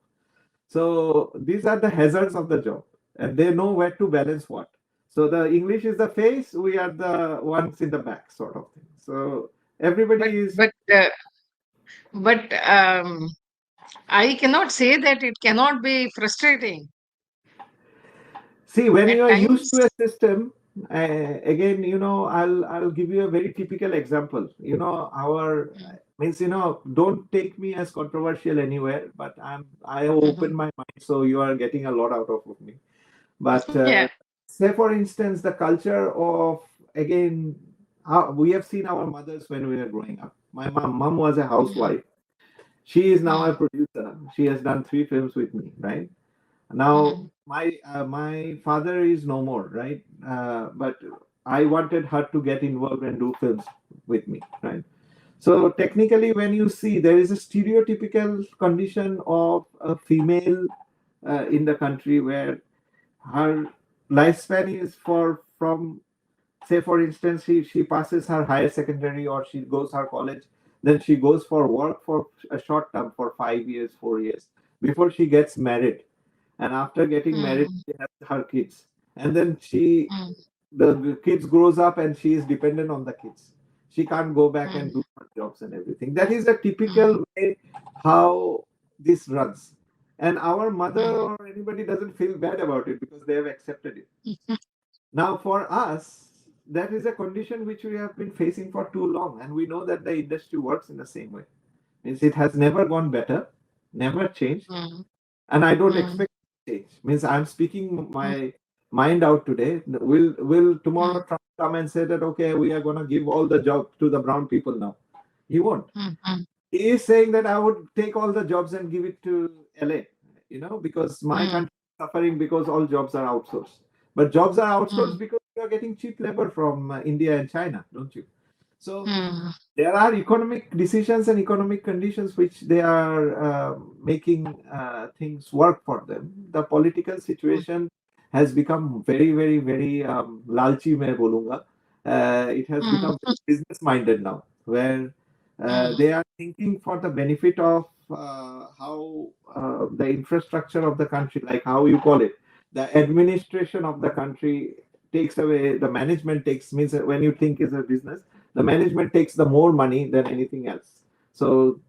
So these are the hazards of the job, and they know where to balance what. So the English is the face, we are the ones in the back, sort of thing. So but everybody is. but uh, but I cannot say that it cannot be frustrating See, when you at are used times. to a system, again, I'll give you a very typical example. Our Mm, means, don't take me as controversial anywhere, but I have mhm. opened my mind, so you are getting a lot out of me. But Yeah. say, for instance, the culture of, again, how we have seen our mothers when we were growing up. My mom was a Mm, housewife. She is now a mm, producer. She has done 3 films with me, right? Now, mm, my father is no more, right? But I wanted her to get involved and do films with me, right? So technically, when you see there is a stereotypical condition of a female in the country where her lifespan is for from, say for instance, she passes her higher secondary or she goes her college, then she goes for work for a short term for 5 years, 4 years before she gets married, and after getting married mm, she has her kids, and then she mm, the kids grows up and she is dependent on the kids. She can't go back and mm, do her jobs and everything. That is a mm, typical way how this runs, and our mother mm, or anybody doesn't feel bad about it because they have accepted it. mm, Now, for us, that is a condition which we have been facing for too long, and we know that the industry works in the same way. Means it has never gone better, never changed, mm, and I don't mm, expect it to change. Means I'm speaking mm, my mind out today. Will mm, tomorrow Trump come and say that okay, we are going to give all the jobs to the brown people now? He won't. mm, mm, He is saying that I would take all the jobs and give it to LA, because my mm, country is suffering because all jobs are outsourced. But jobs are outsourced mm, because you are getting cheap labor from India and China, don't you? So mm, there are economic decisions and economic conditions which they are making things work for them. The political mm, situation has become very, very, very lalchi, मैं बोलूँगा. It has mm, become business minded now, where mm, they are thinking for the benefit of how the infrastructure of the country, like how you call it, the administration of the country takes away, the management takes, means that when you think is a business, the management takes the more money than anything else. So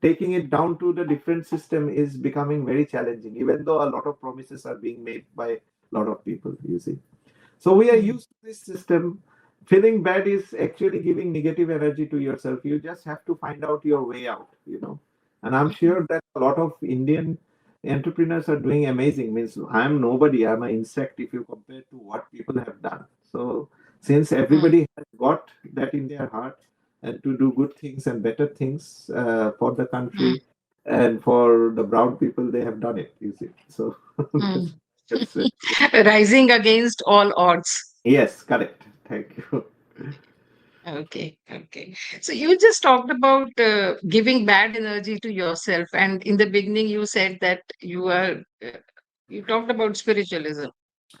taking it down to the different system is becoming very challenging, even though a lot of promises are being made by a lot of people, you see. So we are mm, used to this system. Feeling bad is actually giving negative energy to yourself. You just have to find out your way out. And I'm mm, sure that a lot of Indian entrepreneurs are doing amazing. Means I'm nobody, I'm an insect if you compare to what people have done. So since mm, everybody has got that in their heart and to do good things and better things for the mm, country and for the brown people, they have done it, you see. So mm. that's Rising against all odds. yes, correct. Thank you. Okay, okay. So you just talked about giving bad energy to yourself, and in the beginning you said that you talked about spiritualism.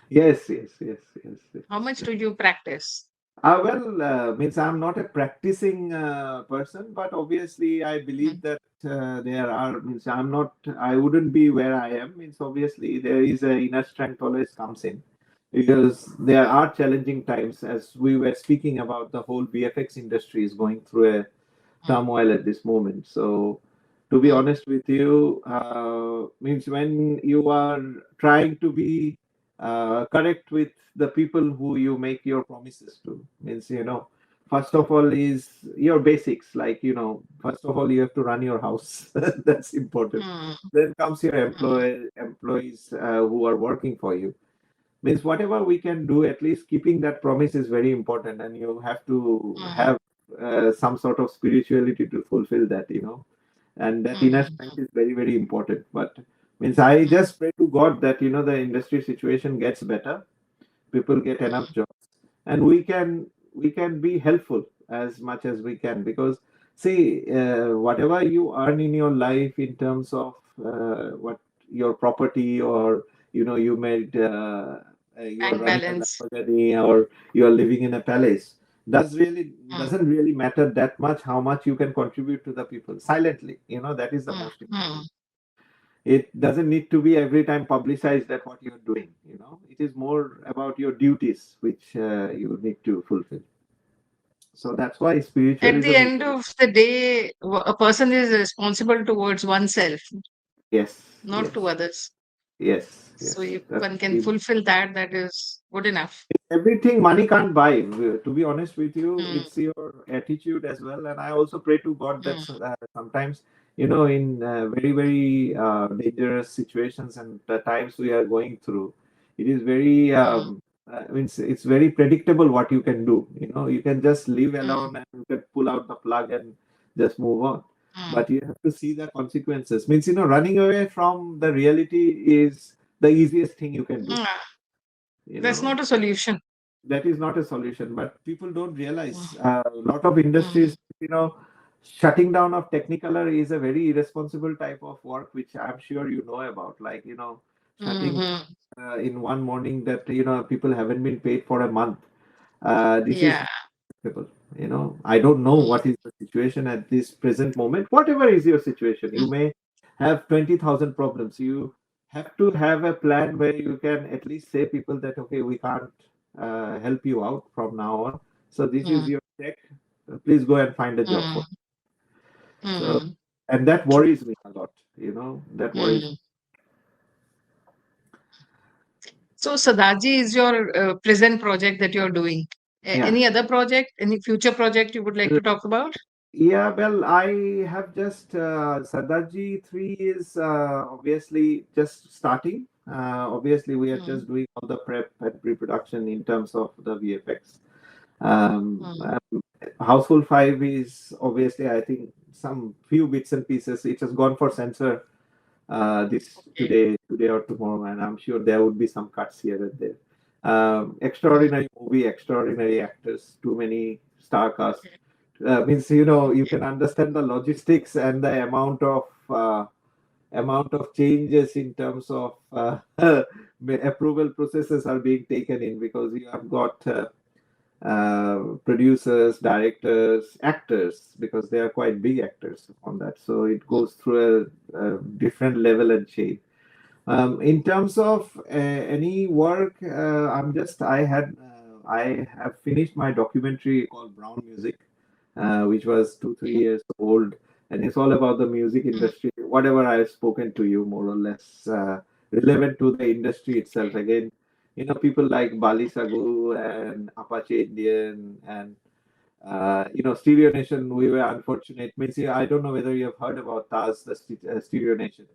Yes, yes, yes, yes, How much yes. do you practice? Well, means I'm not a practicing person, but obviously I believe Mm, that there are, means I wouldn't be where I am. Means obviously there is a inner strength always comes in because there are challenging times as we were speaking about the whole VFX industry is going through a mm, turmoil at this moment. So, to be mm, honest with you, means when you are trying to be correct with the people who you make your promises to, means first of all is your basics, like first of all you have to run your house. That's important. mm, Then comes your mm, employees who are working for you, means whatever we can do, at least keeping that promise is very important, and you have to mm, have some sort of spirituality to fulfill that. And that inner mm, strength is very, very important. But means I mm, just pray to God that the industry situation gets better, people get enough jobs, and we can be helpful as much as we can, because see, whatever you earn in your life in terms of what your property, or you made you are bank running a balance. Lamborghini, or you are living in a palace, Mm, doesn't really matter that much how much you can contribute to the people silently. That is the mm, most mm, important. It doesn't need to be every time publicized that what you're doing. It is more about your duties which you need to fulfill. So that's why At the spiritualism is end very. of the day, a person is responsible towards oneself, Yes, not to yes, others. yes, So yes. if That's one can very. fulfill that, that is good enough. Everything money can't buy. To be honest with you, Mm, it's your attitude as well. And I also pray to God that mm, sometimes, in very, very dangerous situations and the times we are going through, it is very, mm, it's very predictable what you can do. You can just live mm, alone and you can pull out the plug and just move on. but you have to see the consequences. Means, running away from the reality is the easiest thing you can do. Mm. You That's know, not a solution. that is not a solution, but people don't Mm. realize a lot of Mm. industries, shutting down of Technicolor is a very irresponsible type of work, which I'm sure you know about. Like, shutting Mhm. in one morning that, people haven't been paid for a month. This is Yeah. acceptable. I don't know Mm. what is the situation at this present moment. Whatever is your situation, you Mm. may have 20,000 problems. You have to have a plan where you can at least say people that, okay, we can't help you out from now on. So this is Mm. your check. Please go and find a job for. Mm. So, Mm. and that worries me a lot. That worries. Mm. So, Sardarji is your present project that you're doing. Yeah. Any other project, any future project you would like to talk about? Yeah, well, I have just Sardarji 3 is obviously just starting. Obviously, we are Mm. just doing all the prep and pre-production in terms of the VFX. Mm. Housefull 5 is obviously, I think, some few bits and pieces. It has gone for censor this Okay. today or tomorrow, and I'm sure there would be some cuts here and there. Mm. Extraordinary movie, extraordinary actors, too many star cast. Okay. Means you can understand the logistics and the amount of changes in terms of approval processes are being taken in, because you have got producers, directors, actors, because they are quite big actors on that. So it Mm. goes through a different level and chain. In terms of any work, I have finished my documentary called Brown Music, which was two, three Okay. years old, and it's all about the music Mm. industry. Whatever I've spoken to you, more or less relevant to the industry itself. Okay. Again, people like Bali Okay. Sagu and Apache Indian and Stereo Nation. We were unfortunate. Means, I don't know whether you have heard about Taz, the Stereo Nation.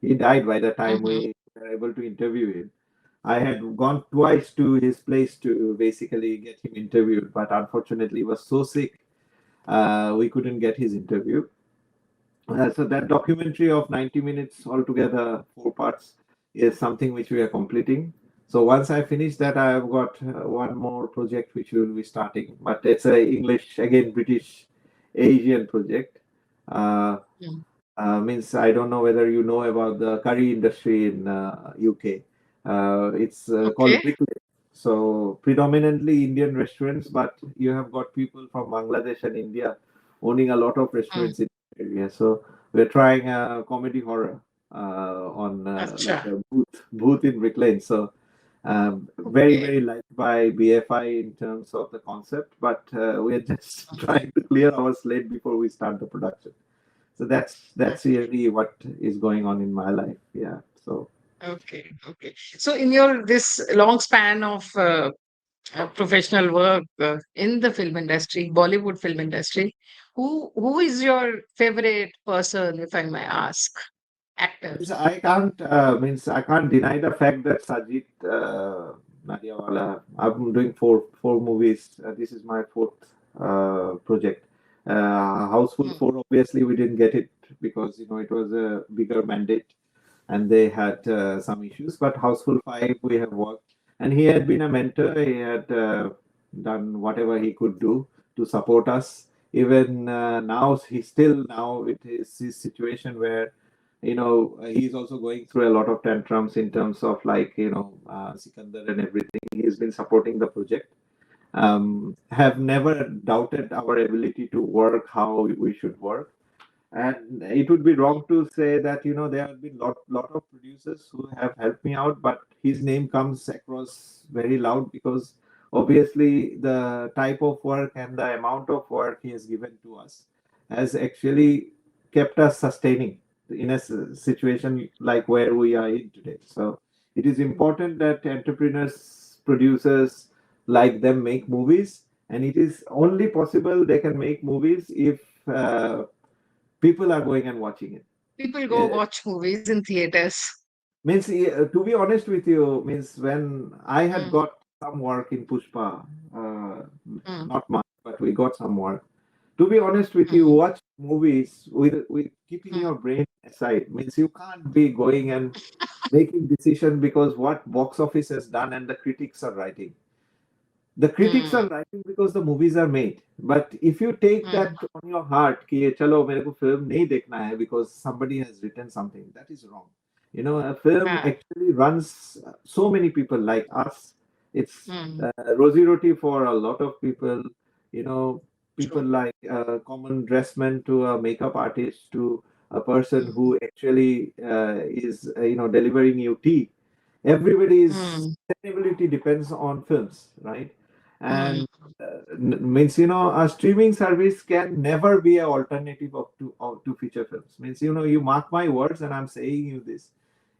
He died by the time Mhm. we were able to interview him. I had gone twice to his place to basically get him interviewed, but unfortunately, he was so sick, we couldn't get his interview. So that documentary of 90 minutes altogether, 4 parts, is something which we are completing. So once I finish that, I have got one more project which we will be starting, but it's a English, again, British Asian project. Uh, Mm. Means, I don't know whether you know about the curry industry in UK. It's called Okay. Bricklayers. So predominantly Indian restaurants, but you have got people from Bangladesh and India owning a lot of Mm. restaurants in the area. So we're trying a comedy horror on like Acha. a booth in Brick Lane. So very, Okay. very liked by BFI in terms of the concept, but we're just trying to clear our slate before we start the production. So that's Okay. really what is going on in my life. Yeah. So Okay. Okay. So, in your this long span of professional work in the film industry, Bollywood film industry, who is your favorite person, if I may ask, actor? means I can't deny the fact that Sajid Nadiawala. I'm doing four movies. This is my fourth project. Housefull Mm. 4, obviously we didn't get it because it was a bigger mandate and they had some issues. But Housefull 5 we have worked, and he had been a mentor. He had done whatever he could do to support us. Even now, he's still now it is his situation where he's also going through a lot of tantrums in terms of, like, Sikandar and everything. He's been supporting the project. Have never doubted our ability to work how we should work. And it would be wrong to say that there have been lot of producers who have helped me out, but his name comes across very loud because obviously the type of work and the amount of work he has given to us has actually kept us sustaining in a situation like where we are in today. So it is important that entrepreneurs, producers like them make movies, and it is only possible they can make movies if people are going and watching it. People go Uh, watch movies in theaters. Means, to be honest with you, means when I had Mm. got some work in Pushpa, Mm. not much, but we got some work. To be honest with you, Mm. watch movies with keeping mm, your brain aside. Means you can't be going and making decision because what box office has done and the critics are writing. The critics are mm, writing because the movies are made. But if you take mm, that on your heart कि ये चलो मेरे को film नहीं देखना है because somebody has written something, that is wrong. You know, a film ah, actually runs so many people like us. It's mm, rosy roti for a lot of people. You know, people true. like a common dressman to a makeup artist to a person Mm, who actually is delivering you tea. Everybody's mm, sustainability depends on films, right? mm, And means a streaming service can never be an alternative of to feature films. Means you mark my words, and I'm saying you this.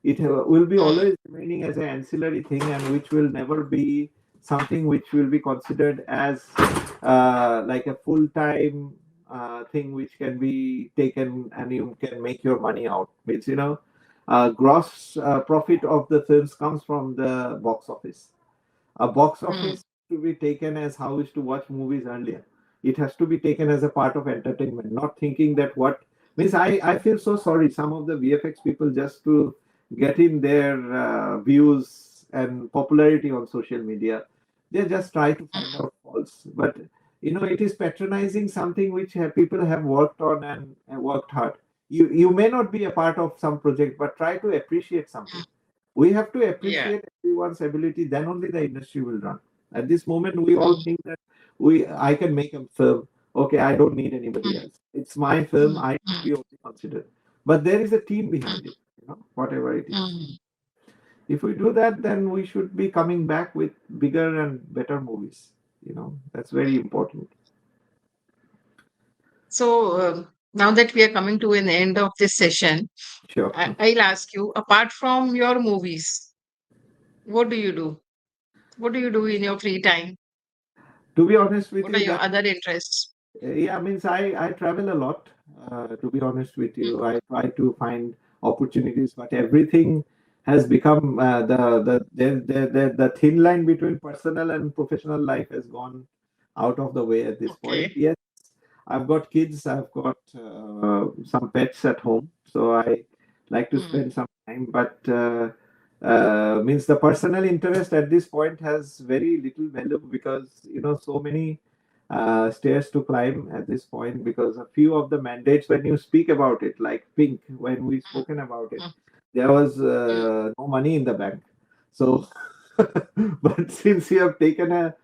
It will be mm, always remaining as an ancillary thing, and which will never be something which will be considered as like a full time thing which can be taken and you can make your money out. Means gross profit of the films comes from the box office. A box mm, office to be taken as how is to watch movies earlier. It has to be taken as a part of entertainment, not thinking that what means. I feel so sorry. Some of the VFX people just to get in their views and popularity on social media, they just try to find mm, out faults. But it is patronizing something which people have worked on and worked hard. You may not be a part of some project, but try to appreciate something. mm. We have to Yeah. appreciate everyone's ability, then only the industry will run. At this moment we all Mm, think that I can make a film. Okay, I don't need anybody mm, else. It's my film, mm, I should mm, be only considered. But there is a team mm, behind it, whatever it is. mm. If we do that, then we should be coming back with bigger and better movies. That's very important. So now that we are coming to an end of this session, Sure. I'll ask you, apart from your movies, what do you do? What do you do in your free time? To be honest with What are you, your that other interests? yeah, means I travel a lot. To be honest with Mm, you, I try to find opportunities, but everything has become the thin line between personal and professional life has gone out of the way at this point. okay. Yes, I've got kids, I've got some pets at home, so I like to Mm, spend some time. But means the personal interest at this point has very little value because so many stairs to climb at this point because a few of the mandates when you speak about it like pink when we mm, spoken about it mm, there was mm, no money in the bank so but since you have taken a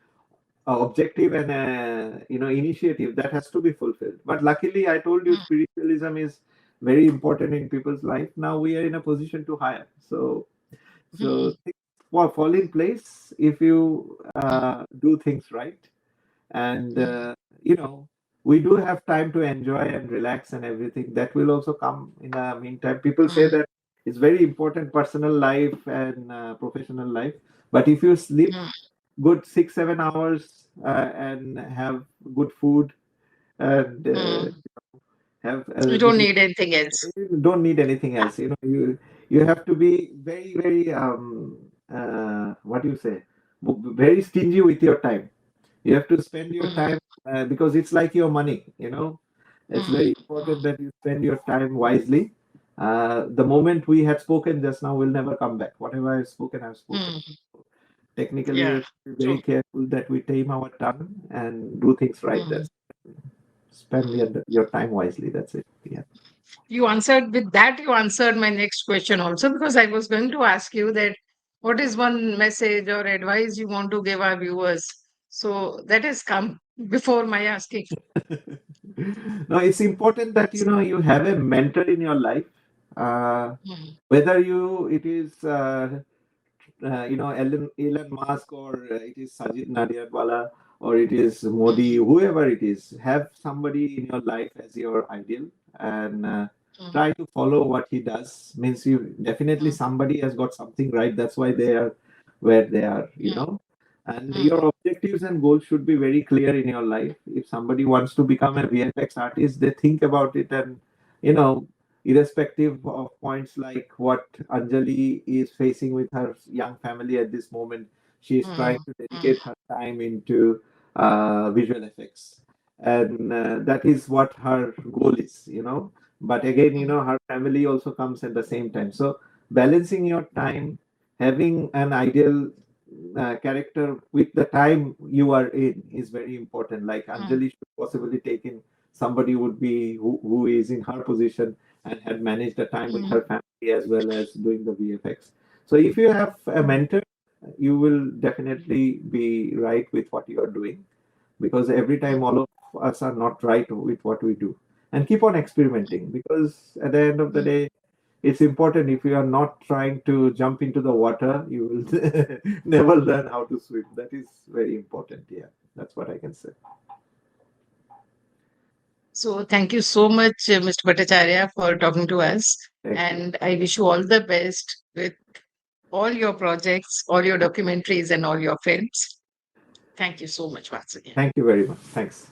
objective and a initiative that has to be fulfilled, but luckily I told you mm, spiritualism is very important in people's life. Now we are in a position to hire, so mm, things fall in place if you mm, do things right. And mm, we do have time to enjoy and relax and everything that will also come in the meantime. People say mm, that it's very important personal life and professional life, but if you sleep mm, good 6 7 hours and have good food and mm. have You don't need anything else. you don't need anything else. You have to be very very what do you say, very stingy with your time. You have to spend your Mm, time because it's like your money. It's mm, very important that you spend your time wisely. The moment we had spoken just now will never come back. Whatever I've spoken, I've spoken. mm. Technically, we Yeah, have to be very true. careful that we tame our tongue and do things right. Mm. That's spend your time wisely. That's it. Yeah. You answered with that, you answered my next question also, because I was going to ask you that what is one message or advice you want to give our viewers? So that has come before my asking. No, it's important that you have a mentor in your life. Uh, Mm, whether it is Elon Musk or it is Sajid Nadiadwala or it is mm, Modi, whoever it is, have somebody in your life as your ideal and mm, try to follow what he does. Means you definitely mm, somebody has got something right. That's why they are where they are, mm, And mm, your objectives and goals should be very clear in your life. If somebody wants to become a VFX artist, they think about it and you know irrespective of points like what Anjali is facing with her young family at this moment, she is trying mm, to mm, dedicate her time into visual effects. and that is what her goal is, you know. But again, you know, her family also comes at the same time. So balancing your time, having an ideal character with the time you are in is very important. Like Mm, Anjali should possibly take in somebody would be who is in her position and had managed the time with mm, her family as well as doing the VFX. So if you have a mm, mentor, you will definitely be right with what you are doing, because every mm, time all of us are not right with what we do, and keep on experimenting, because at the end of the mm. day, it's important. If you are not trying to jump into the water, you will never learn how to swim. That is very important. Yeah, that's what I can say. So thank you so much, Mr. Bhattacharya, for talking to us. Thank you. And I wish you all the best with all your projects, all your documentaries, and all your films. Thank you so much once again. Thank you very much. Thanks.